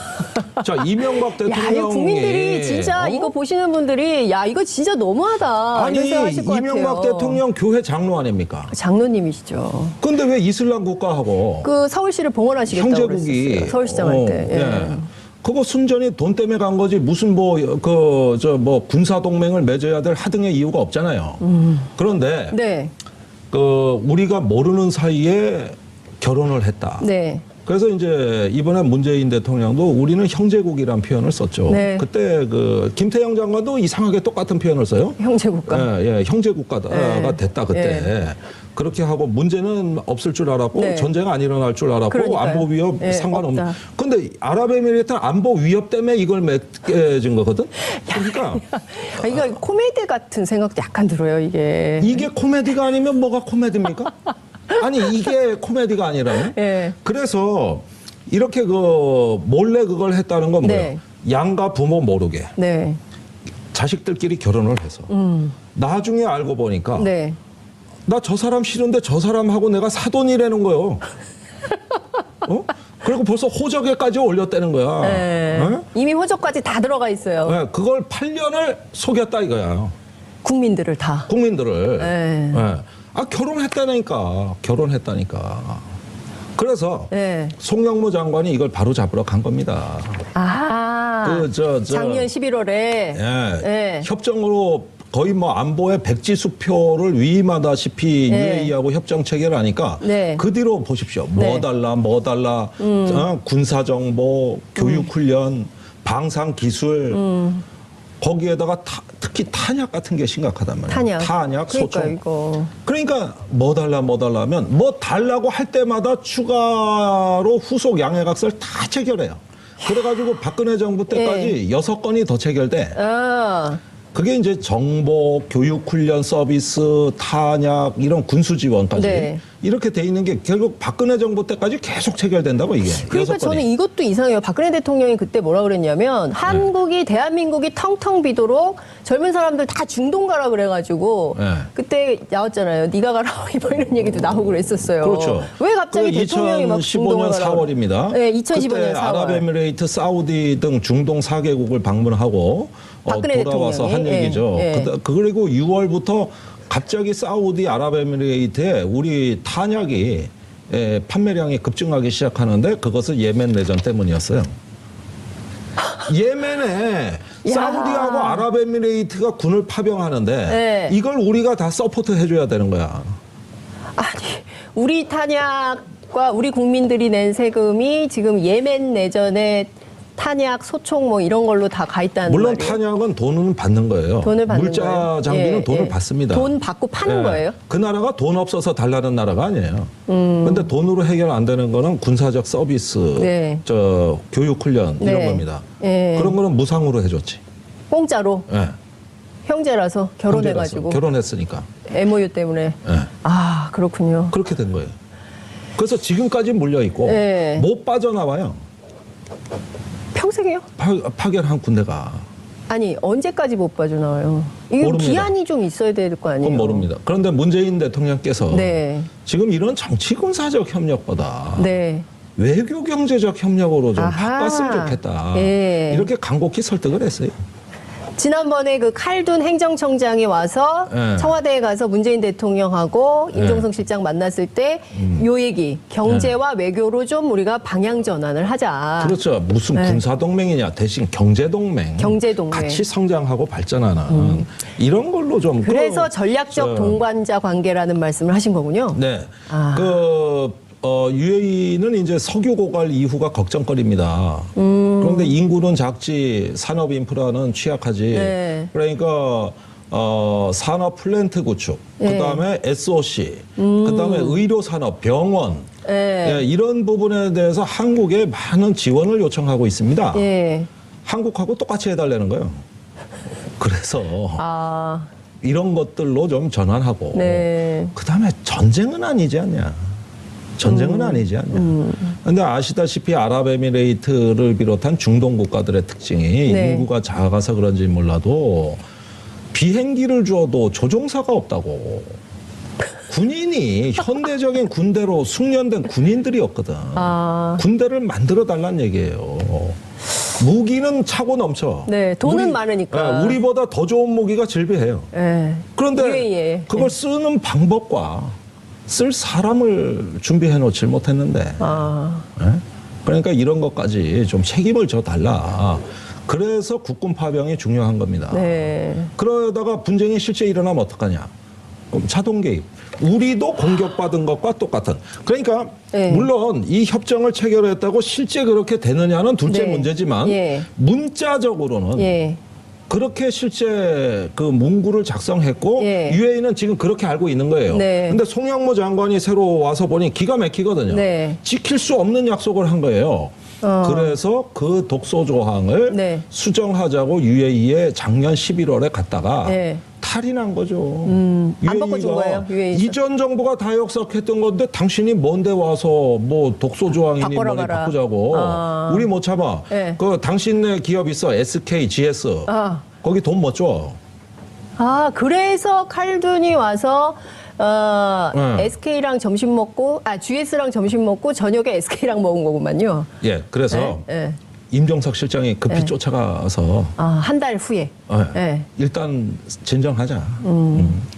자 이명박 야, 대통령이 이거 국민들이 진짜 이거 보시는 분들이 야 이거 진짜 너무하다. 아니 이런 생각하실 것 이명박 같아요. 대통령 교회 장로 아닙니까? 장로님이시죠. 근데 왜 이슬람 국가하고 그 서울시를 봉헌하시겠다고 형제국이 그랬었어요. 서울시장 할 때. 예. 예. 그거 순전히 돈 때문에 간 거지 무슨 뭐 군사 동맹을 맺어야 될 하등의 이유가 없잖아요. 그런데 네. 그 우리가 모르는 사이에 결혼을 했다. 네. 그래서 이제 이번에 문재인 대통령도 우리는 형제국이란 표현을 썼죠. 네. 그때 그 김태형 장관도 이상하게 똑같은 표현을 써요. 형제국가. 예, 형제국가가 네. 됐다 그때. 그렇게 하고 문제는 없을 줄 알았고 네. 전쟁 안 일어날 줄 알았고 그러니까요. 안보 위협 네, 상관없는. 없다. 근데 아랍에미리트는 안보 위협 때문에 이걸 맺게 거거든. 그러니까 아, 이거 코미디 같은 생각도 약간 들어요, 이게. 이게 코미디가 아니면 뭐가 코미디입니까? 아니 이게 코미디가 아니라면? 예. 그래서 이렇게 그 몰래 그걸 했다는 건 뭐예요? 네. 양가 부모 모르게 네. 자식들끼리 결혼을 해서 나중에 알고 보니까 네. 나 저 사람 싫은데 저 사람하고 내가 사돈이라는 거요. 어? 그리고 벌써 호적에까지 올렸다는 거야. 네. 어? 이미 호적까지 다 들어가 있어요. 네, 그걸 8년을 속였다 이거야. 국민들을 다. 국민들을. 네. 네. 아 결혼했다니까. 그래서 네. 송영무 장관이 이걸 바로 잡으러 간 겁니다. 아. 작년 11월에. 예. 네. 협정으로 거의 뭐 안보의 백지수표를 위임하다시피 네. UAE하고 협정 체결을 하니까 네. 그 뒤로 보십시오. 네. 뭐 달라, 군사정보, 교육훈련, 방산기술, 거기에다가 특히 탄약 같은 게 심각하단 말이에요. 탄약, 소총. 이거. 그러니까 뭐 달라면 뭐 달라고 할 때마다 추가로 후속 양해각서를 다 체결해요. 그래가지고 박근혜 정부 때까지 6건이 더 체결돼. 아. 그게 이제 정보, 교육훈련 서비스, 탄약 이런 군수 지원까지 네. 이렇게 돼 있는 게 결국 박근혜 정부 때까지 계속 체결된다고 이게. 그러니까 6건이. 저는 이것도 이상해요. 박근혜 대통령이 그때 뭐라 그랬냐면 한국이 대한민국이 텅텅 비도록 젊은 사람들 다 중동 가라 그래가지고 네. 그때 나왔잖아요. 네가 가라 뭐 이런 얘기도 나오고 그랬었어요. 그렇죠. 왜 갑자기 그 대통령이 막 중동을 2015년 가라 4월입니다. 네, 2015년 그때 4월. 아랍에미레이트, 사우디 등 중동 4개국을 방문하고 박근혜 돌아와서 한 대통령이. 얘기죠. 예. 그리고 6월부터 갑자기 사우디 아랍에미레이트에 우리 탄약이 판매량이 급증하기 시작하는데 그것은 예멘 내전 때문이었어요. 예멘에 야. 사우디하고 아랍에미레이트가 군을 파병하는데 네. 이걸 우리가 다 서포트 해줘야 되는 거야. 아니 우리 탄약과 우리 국민들이 낸 세금이 지금 예멘 내전에 탄약, 소총 뭐 이런 걸로 다 가 있다는 물론 말이에요. 탄약은 돈은 받는 거예요. 돈을 받는 물자 거예요? 장비는 예, 돈을 예. 받습니다. 돈 받고 파는 거예요? 그 나라가 돈 없어서 달라는 나라가 아니에요. 그런데 돈으로 해결 안 되는 거는 군사적 서비스, 네. 교육 훈련 이런 네. 겁니다. 예. 그런 거는 무상으로 해줬지. 공짜로 예. 형제라서 결혼해가지고 결혼했으니까. MOU 때문에. 예. 아 그렇군요. 그렇게 된 거예요. 그래서 지금까지 물려 있고 네. 못 빠져나와요. 평생이요? 파견한 군대가. 아니 언제까지 못 빠져나와요? 이게 모릅니다. 기한이 좀 있어야 될 거 아니에요? 그건 모릅니다. 그런데 문재인 대통령께서 네. 지금 이런 정치 군사적 협력보다 네. 외교 경제적 협력으로 좀 아하. 바꿨으면 좋겠다. 예. 이렇게 간곡히 설득을 했어요. 지난번에 그 칼둔 행정청장이 와서 네. 청와대에 가서 문재인 대통령하고 임종석 실장 만났을 때 요 얘기 경제와 외교로 좀 우리가 방향 전환을 하자. 그렇죠. 무슨 네. 군사동맹이냐 대신 경제동맹. 경제동맹. 같이 성장하고 발전하는 이런 걸로 좀. 그래서 전략적 동반자 관계라는 말씀을 하신 거군요. 네. 아. UAE는 이제 석유 고갈 이후가 걱정거리입니다. 그런데 인구는 작지, 산업 인프라는 취약하지. 네. 그러니까 산업 플랜트 구축, 네. 그다음에 SOC, 그다음에 의료 산업, 병원, 네. 예, 이런 부분에 대해서 한국에 많은 지원을 요청하고 있습니다. 예. 한국하고 똑같이 해달라는 거예요. 그래서 아, 이런 것들로 좀 전환하고, 네. 그다음에 전쟁은 아니지 않냐. 전쟁은 아니지 않냐. 근데 아시다시피 아랍에미레이트를 비롯한 중동 국가들의 특징이 네. 인구가 작아서 그런지 몰라도 비행기를 주어도 조종사가 없다고. 군인이 현대적인 군대로 숙련된 군인들이 없거든. 아. 군대를 만들어 달란 얘기예요. 무기는 차고 넘쳐. 네, 돈은 많으니까. 우리보다 더 좋은 무기가 질비해요. 예. 그런데 UAE. 그걸 쓰는 방법과 쓸 사람을 준비해 놓질 못했는데. 아, 예? 그러니까 이런 것까지 좀 책임을 져 달라. 그래서 국군 파병이 중요한 겁니다. 네. 그러다가 분쟁이 실제 일어나면 어떡하냐. 그럼 자동 개입. 우리도 공격받은 것과 똑같은. 그러니까 네. 물론 이 협정을 체결했다고 실제 그렇게 되느냐는 둘째 네. 문제지만 예. 문자적으로는 예. 그렇게 실제 그 문구를 작성했고 예. UAE는 지금 그렇게 알고 있는 거예요. 네. 근데 송영무 장관이 새로 와서 보니 기가 막히거든요. 네. 지킬 수 없는 약속을 한 거예요. 그래서 그 독소 조항을 네. 수정하자고 UAE에 작년 11월에 갔다가 네. 탈이 난 거죠. 안 바꿔준 거예요, UAE에서? 이전 정부가 다 역삭했던 건데 당신이 뭔데 와서 뭐 독소 조항이니 바꿔라 뭐니 봐라. 바꾸자고. 아. 우리 못 참아. 네. 그 당신네 기업 있어. SK, GS. 아. 거기 돈 못 줘. 아, 그래서 칼둔이 와서 네. SK랑 점심 먹고, GS랑 점심 먹고 저녁에 SK랑 먹은 거구만요. 예, 그래서 네. 임종석 실장이 급히 쫓아가서 한 달 후에. 네. 일단 진정하자.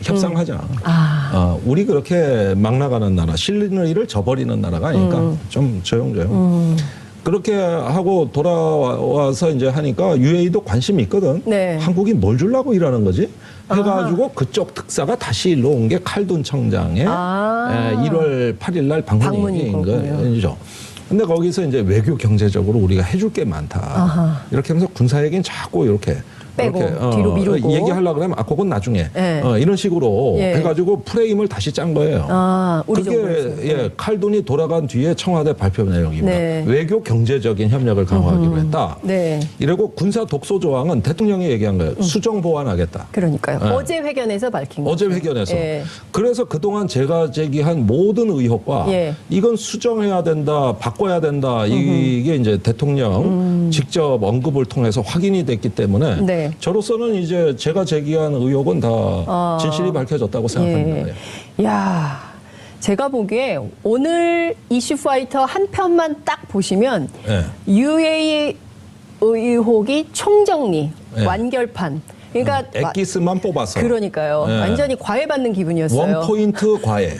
협상하자. 아. 우리 그렇게 막 나가는 나라, 실리를 저버리는 나라가 아니니까 좀 조용조용. 그렇게 하고 돌아와서 이제 하니까 UAE도 관심이 있거든. 네. 한국이 뭘 주려고 이러는 거지? 해가지고 그쪽 특사가 다시 일로 온 게 칼둔 청장의 1월 8일 날 방문인 거죠. 근데 거기서 이제 외교 경제적으로 우리가 해줄 게 많다. 이렇게 하면서 군사 얘기는 자꾸 이렇게 빼고 이렇게, 뒤로 미루고 얘기하려고 그러면 그건 나중에 네. 이런 식으로 예. 해가지고 프레임을 다시 짠 거예요. 우리 정부에서. 그게 칼둔이 돌아간 뒤에 청와대 발표 내용입니다. 네. 외교 경제적인 협력을 강화하기로 했다. 네. 이러고 군사 독소 조항은 대통령이 얘기한 거예요. 수정 보완하겠다. 그러니까요. 네. 어제 회견에서 밝힌 거죠. 어제 회견에서. 예. 그래서 그동안 제가 제기한 모든 의혹과 예. 이건 수정해야 된다, 바꿔야 된다, 이게 이제 대통령 직접 언급을 통해서 확인이 됐기 때문에 네. 저로서는 이제 제가 제기한 의혹은 다 진실이 밝혀졌다고 생각합니다. 예. 야, 제가 보기에 오늘 이슈 파이터 한 편만 딱 보시면 예. UAE 의혹이 총정리, 예. 완결판. 그러니까 엑기스만 뽑아서. 그러니까요. 예. 완전히 과외받는 기분이었어요. 원포인트 과외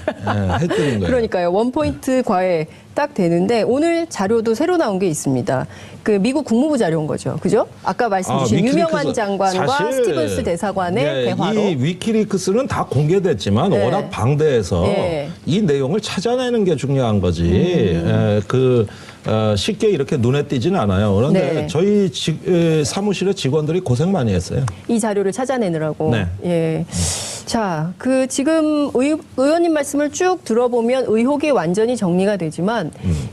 해드린 거예요. 그러니까요. 원포인트 과외 딱 되는데 오늘 자료도 새로 나온 게 있습니다. 그 미국 국무부 자료인 거죠. 그죠? 아까 말씀 주신 유명한 위키리크스. 장관과 사실, 스티븐스 대사관의 네, 대화로. 이 위키리크스는 다 공개됐지만 네. 워낙 방대해서 네. 이 내용을 찾아내는 게 중요한 거지. 쉽게 이렇게 눈에 띄지는 않아요. 그런데 네. 저희 사무실의 직원들이 고생 많이 했어요. 이 자료를 찾아내느라고. 네. 예. 자, 그 지금 의원님 말씀을 쭉 들어보면 의혹이 완전히 정리가 되지만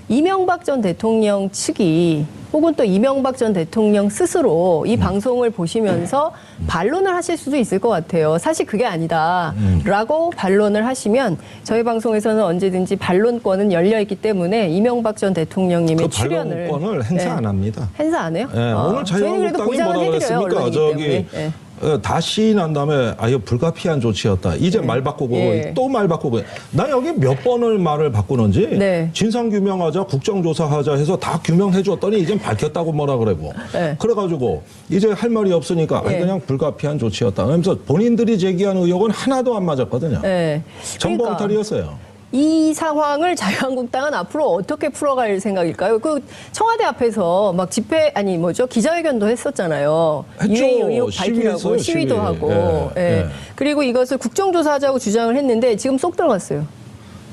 이명박 전 대통령 측이 혹은 또 이명박 전 대통령 스스로 이 방송을 보시면서 반론을 하실 수도 있을 것 같아요. 사실 그게 아니다라고 반론을 하시면 저희 방송에서는 언제든지 반론권은 열려 있기 때문에 이명박 전 대통령님의 그 출연을 반론권을 행사 안 합니다. 행사 안 해요? 네, 오늘 저희는 그래도 자유한국당이 보장을 뭐라 해드려요. 그랬습니까? 언론이기 저기 때문에. 네. 다 시인한 다음에 이거 불가피한 조치였다. 이제 말 바꾸고 예. 또 말 바꾸고. 나 여기 몇 번을 말을 바꾸는지 네. 진상규명하자 국정조사하자 해서 다 규명해 줬더니 이젠 밝혔다고 뭐라 그러고. 네. 그래가지고 이제 할 말이 없으니까 예. 그냥 불가피한 조치였다. 그러면서 본인들이 제기한 의혹은 하나도 안 맞았거든요. 네. 정보엉터리였어요. 이 상황을 자유한국당은 앞으로 어떻게 풀어갈 생각일까요? 그 청와대 앞에서 막 기자회견도 했었잖아요. 했죠. 유해 의혹 밝히려고 시위했어요, 시위도 시위. 하고. 예, 예. 예. 그리고 이것을 국정조사하자고 주장을 했는데 지금 쏙 들어갔어요.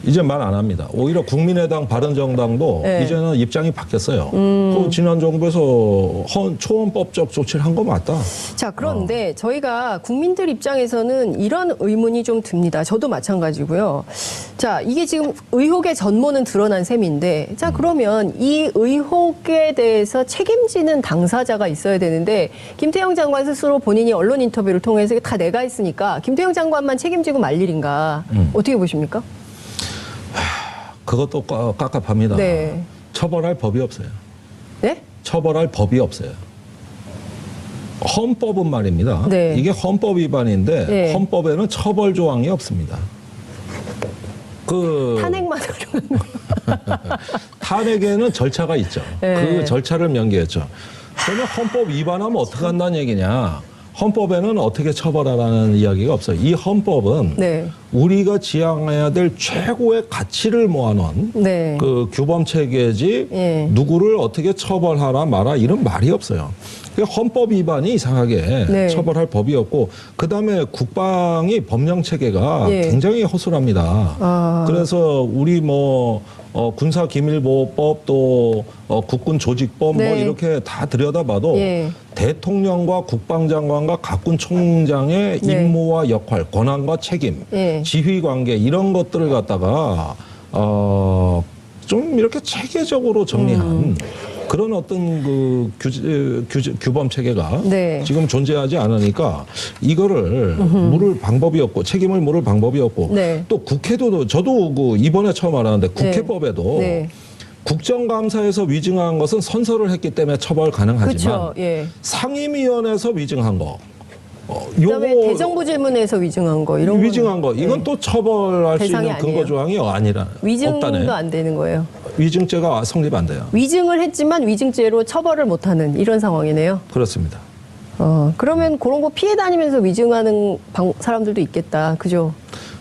이제 말 안 합니다. 오히려 국민의당, 바른정당도 네. 이제는 입장이 바뀌었어요. 그 지난 정부에서 초헌법적 조치를 한 거 맞다. 자, 그런데 저희가 국민들 입장에서는 이런 의문이 좀 듭니다. 저도 마찬가지고요. 자, 이게 지금 의혹의 전모는 드러난 셈인데, 자, 그러면 이 의혹에 대해서 책임지는 당사자가 있어야 되는데, 김태형 장관 스스로 본인이 언론 인터뷰를 통해서 다 내가 했으니까, 김태형 장관만 책임지고 말 일인가? 어떻게 보십니까? 그것도 깝깝합니다. 네. 처벌할 법이 없어요. 네? 처벌할 법이 없어요. 헌법은 말입니다. 네. 이게 헌법 위반인데 네. 헌법에는 처벌 조항이 없습니다. 탄핵만 하려면. 탄핵에는 절차가 있죠. 네. 그 절차를 명기했죠. 그러면 헌법 위반하면 어떻게 한다는 얘기냐. 헌법에는 어떻게 처벌하라는 이야기가 없어요. 이 헌법은 네. 우리가 지향해야 될 최고의 가치를 모아놓은 네. 그 규범 체계지 예. 누구를 어떻게 처벌하라 마라 이런 말이 없어요. 헌법 위반이 이상하게 네. 처벌할 법이 없고 그다음에 국방이 법령 체계가 예. 굉장히 허술합니다. 아. 그래서 우리 군사기밀보호법 또 국군 조직법 네. 뭐 이렇게 다 들여다봐도 예. 대통령과 국방장관과 각군 총장의 네. 임무와 역할, 권한과 책임, 예. 지휘 관계 이런 것들을 갖다가 좀 이렇게 체계적으로 정리한 그런 어떤 그 규범 체계가 네. 지금 존재하지 않으니까 이거를 물을 방법이 없고 책임을 물을 방법이 없고 네. 또 국회도 저도 그 이번에 처음 알았는데 국회법에도 네. 국정감사에서 위증한 것은 선서를 했기 때문에 처벌 가능하지만 그렇죠. 예. 상임위원회에서 위증한 거 그다음에 요거 대정부 질문에서 위증한 거 이런 위증한 거 이건 네. 또 처벌할 수 대상이 있는 근거 아니에요. 조항이 아니라 위증도 없다네. 안 되는 거예요. 위증죄가 성립 안 돼요. 위증을 했지만 위증죄로 처벌을 못하는 이런 상황이네요. 그렇습니다. 그러면 그런 거 피해 다니면서 위증하는 사람들도 있겠다. 그죠?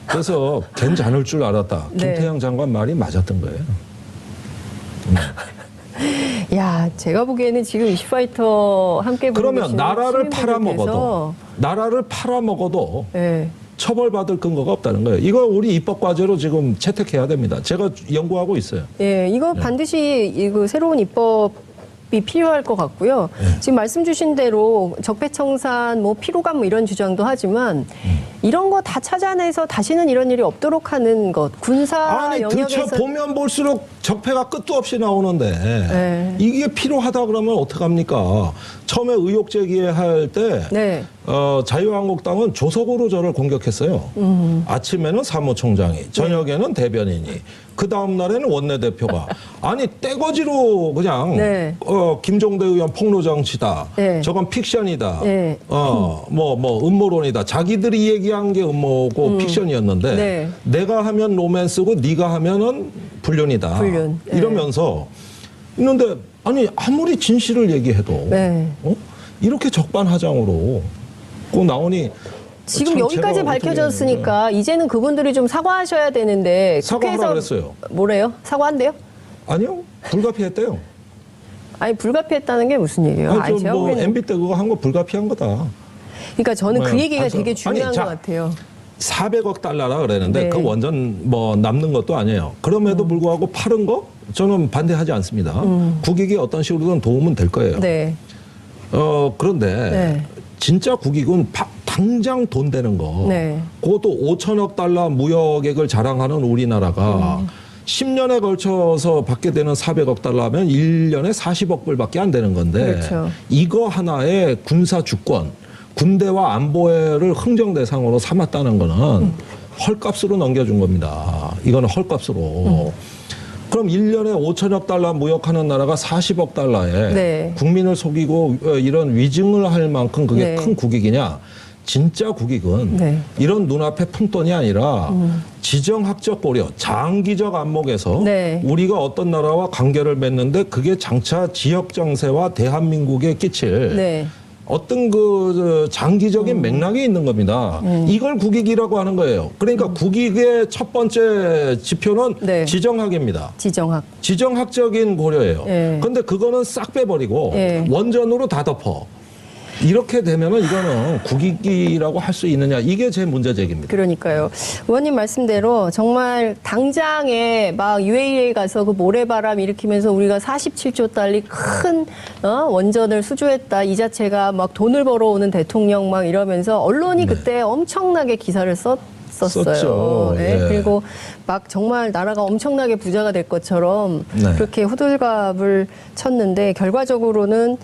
그래서 괜찮을 줄 알았다. 네. 김태형 장관 말이 맞았던 거예요. 야, 제가 보기에는 지금 이슈파이터 함께 보고 그러면 계시는 나라를 시민분들께서 팔아먹어도 네. 처벌받을 근거가 없다는 거예요. 이거 우리 입법 과제로 지금 채택해야 됩니다. 제가 연구하고 있어요. 예, 이거 반드시 이거 새로운 입법이 필요할 것 같고요. 지금 말씀 주신 대로 적폐청산, 뭐 피로감 뭐 이런 주장도 하지만 이런 거 다 찾아내서 다시는 이런 일이 없도록 하는 것, 군사 아니 영역에서 보면 볼수록 적폐가 끝도 없이 나오는데 네. 이게 필요하다 그러면 어떡합니까? 처음에 의혹 제기할 때 네. 자유한국당은 조석으로 저를 공격했어요. 아침에는 사무총장이, 저녁에는 대변인이, 그 다음 날에는 원내대표가 아니 떼거지로 그냥 네. 김종대 의원 폭로 정치다. 네. 저건 픽션이다. 네. 뭐 음모론이다. 자기들이 얘기한 게 음모고 픽션이었는데 네. 내가 하면 로맨스고 네가 하면은 불륜이다. 불륜. 네. 이러면서 있는데 아니 아무리 진실을 얘기해도 네. 이렇게 적반하장으로 꼭 나오니 지금 참 여기까지 제가 밝혀졌으니까 이제는 그분들이 좀 사과하셔야 되는데 사과하라 국회에서 그랬어요. 뭐래요? 사과한대요? 아니요 불가피했대요. 아니 불가피했다는 게 무슨 얘기예요? 아니, 제가 뭐 보기에는- MB 때 그거 한 거 불가피한 거다. 그러니까 저는 그 뭐야, 얘기가 반성. 되게 중요한 아니, 자, 것 같아요. 400억 달러라 그랬는데 네. 그 원전 뭐 남는 것도 아니에요. 그럼에도 불구하고 파는 거 저는 반대하지 않습니다. 국익이 어떤 식으로든 도움은 될 거예요. 네. 그런데 네. 진짜 국익은 당장 돈 되는 거. 네. 그것도 5천억 달러 무역액을 자랑하는 우리나라가 10년에 걸쳐서 받게 되는 400억 달러면 1년에 40억 불밖에 안 되는 건데 그렇죠. 이거 하나에 군사 주권, 군대와 안보회를 흥정 대상으로 삼았다는 거는 헐값으로 넘겨준 겁니다. 이거는 헐값으로. 그럼 1년에 5천억 달러 무역하는 나라가 40억 달러에 네. 국민을 속이고 이런 위증을 할 만큼 그게 네. 큰 국익이냐? 진짜 국익은 네. 이런 눈앞의 푼돈이 아니라 지정학적 고려, 장기적 안목에서 네. 우리가 어떤 나라와 관계를 맺는데 그게 장차 지역 정세와 대한민국에 끼칠 네. 어떤 그 장기적인 맥락이 있는 겁니다. 이걸 국익이라고 하는 거예요. 그러니까 국익의 첫 번째 지표는 네. 지정학입니다. 지정학. 지정학적인 고려예요. 예. 그런데 그거는 싹 빼버리고 예. 원전으로 다 덮어. 이렇게 되면은 이거는 국익이라고 할 수 있느냐, 이게 제 문제 제기입니다. 그러니까요. 의원님 말씀대로 정말 당장에 막 UAE에 가서 그 모래바람 일으키면서 우리가 47조 달러 큰 원전을 수주했다. 이 자체가 막 돈을 벌어오는 대통령 막 이러면서 언론이 그때 엄청나게 기사를 썼었어요. 썼죠. 네. 예. 그리고 막 정말 나라가 엄청나게 부자가 될 것처럼 네. 그렇게 호들갑을 쳤는데 결과적으로는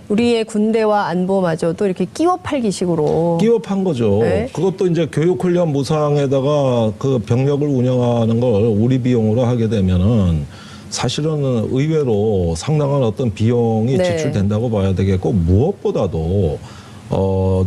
우리의 군대와 안보마저도 이렇게 끼워 팔기식으로 끼워 판 거죠. 네. 그것도 이제 교육훈련 무상에다가 그 병력을 운영하는 걸 우리 비용으로 하게 되면은 사실은 의외로 상당한 어떤 비용이 네. 지출된다고 봐야 되겠고, 무엇보다도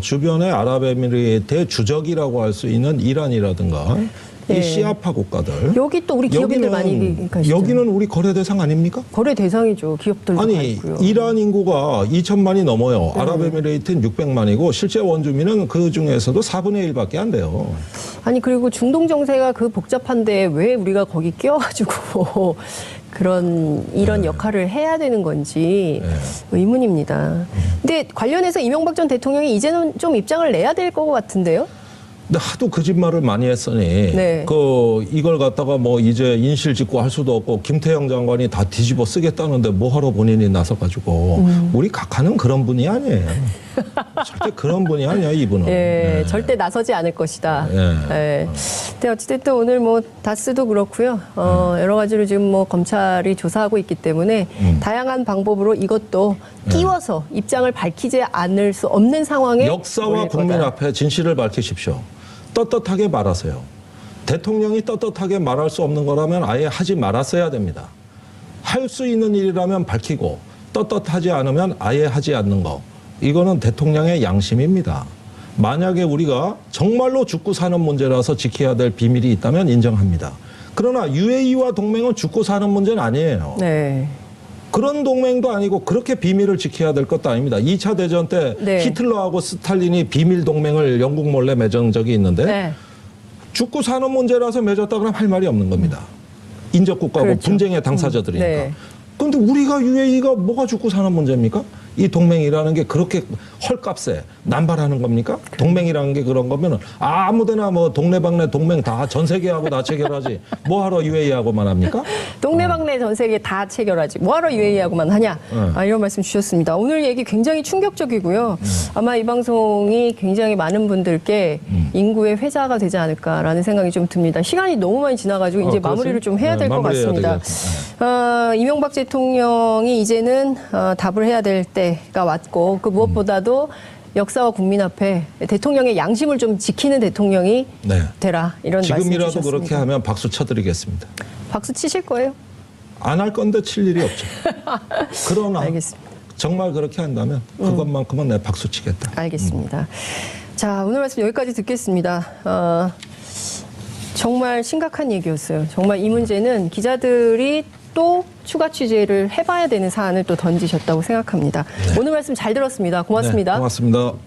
주변의 아랍에미리트의 주적이라고 할 수 있는 이란이라든가 네. 이 시아파 국가들, 여기 또 우리 기업인들 많이 가시죠. 여기는 우리 거래 대상 아닙니까? 거래 대상이죠. 기업들도 가 아니, 있고요. 이란 인구가 2천만이 넘어요. 아랍에미레이트는 600만이고 실제 원주민은 그 중에서도 4분의 1밖에 안 돼요. 아니 그리고 중동 정세가 그 복잡한데 왜 우리가 거기 끼어가지고 이런 역할을 해야 되는 건지 의문입니다. 근데 관련해서 이명박 전 대통령이 이제는 좀 입장을 내야 될 것 같은데요? 근데 하도 거짓말을 많이 했으니 네. 이걸 갖다가 뭐 이제 인실 짓고 할 수도 없고 김태형 장관이 다 뒤집어 쓰겠다는데 뭐하러 본인이 나서가지고 우리 각하는 그런 분이 아니에요. 절대 그런 분이 아니야, 이분은. 예, 네. 절대 나서지 않을 것이다. 예. 예. 근데 어찌됐든 오늘 뭐 다스도 그렇고요. 여러 가지로 지금 뭐 검찰이 조사하고 있기 때문에 다양한 방법으로 이것도 끼워서 입장을 밝히지 않을 수 없는 상황에 역사와 몰릴 국민 거다. 앞에 진실을 밝히십시오. 떳떳하게 말하세요. 대통령이 떳떳하게 말할 수 없는 거라면 아예 하지 말았어야 됩니다. 할 수 있는 일이라면 밝히고 떳떳하지 않으면 아예 하지 않는 거. 이거는 대통령의 양심입니다. 만약에 우리가 정말로 죽고 사는 문제라서 지켜야 될 비밀이 있다면 인정합니다. 그러나 UAE와 동맹은 죽고 사는 문제는 아니에요. 네. 그런 동맹도 아니고 그렇게 비밀을 지켜야 될 것도 아닙니다. 2차 대전 때 네. 히틀러하고 스탈린이 비밀 동맹을 영국 몰래 맺은 적이 있는데 네. 죽고 사는 문제라서 맺었다 그러면 할 말이 없는 겁니다. 인접국가고 그렇죠. 분쟁의 당사자들이니까. 네. 그런데 우리가 UAE가 뭐가 죽고 사는 문제입니까? 이 동맹이라는 게 그렇게 헐값에 남발하는 겁니까? 동맹이라는 게 그런 거면은 아무데나 뭐 동네방네 동맹 다 전 세계하고 다 체결하지 뭐하러 UAE하고만 합니까? 동네방네 전 세계 다 체결하지. 뭐하러 UAE하고만 하냐. 이런 말씀 주셨습니다. 오늘 얘기 굉장히 충격적이고요. 아마 이 방송이 굉장히 많은 분들께 인구의 회자가 되지 않을까라는 생각이 좀 듭니다. 시간이 너무 많이 지나가지고 이제 마무리를 좀 해야 될 것 같습니다. 이명박 대통령이 이제는 답을 해야 될 때가 왔고 그 무엇보다도 역사와 국민 앞에 대통령의 양심을 좀 지키는 대통령이 네. 되라. 이런 말씀 지금이라도 주셨습니다. 그렇게 하면 박수 쳐드리겠습니다. 박수 치실 거예요? 안 할 건데 칠 일이 없죠. 그러나 알겠습니다. 정말 그렇게 한다면 그것만큼은 내 박수 치겠다. 알겠습니다. 자, 오늘 말씀 여기까지 듣겠습니다. 정말 심각한 얘기였어요. 정말 이 문제는 기자들이 또 추가 취재를 해봐야 되는 사안을 또 던지셨다고 생각합니다. 오늘 말씀 잘 들었습니다. 고맙습니다. 네, 고맙습니다.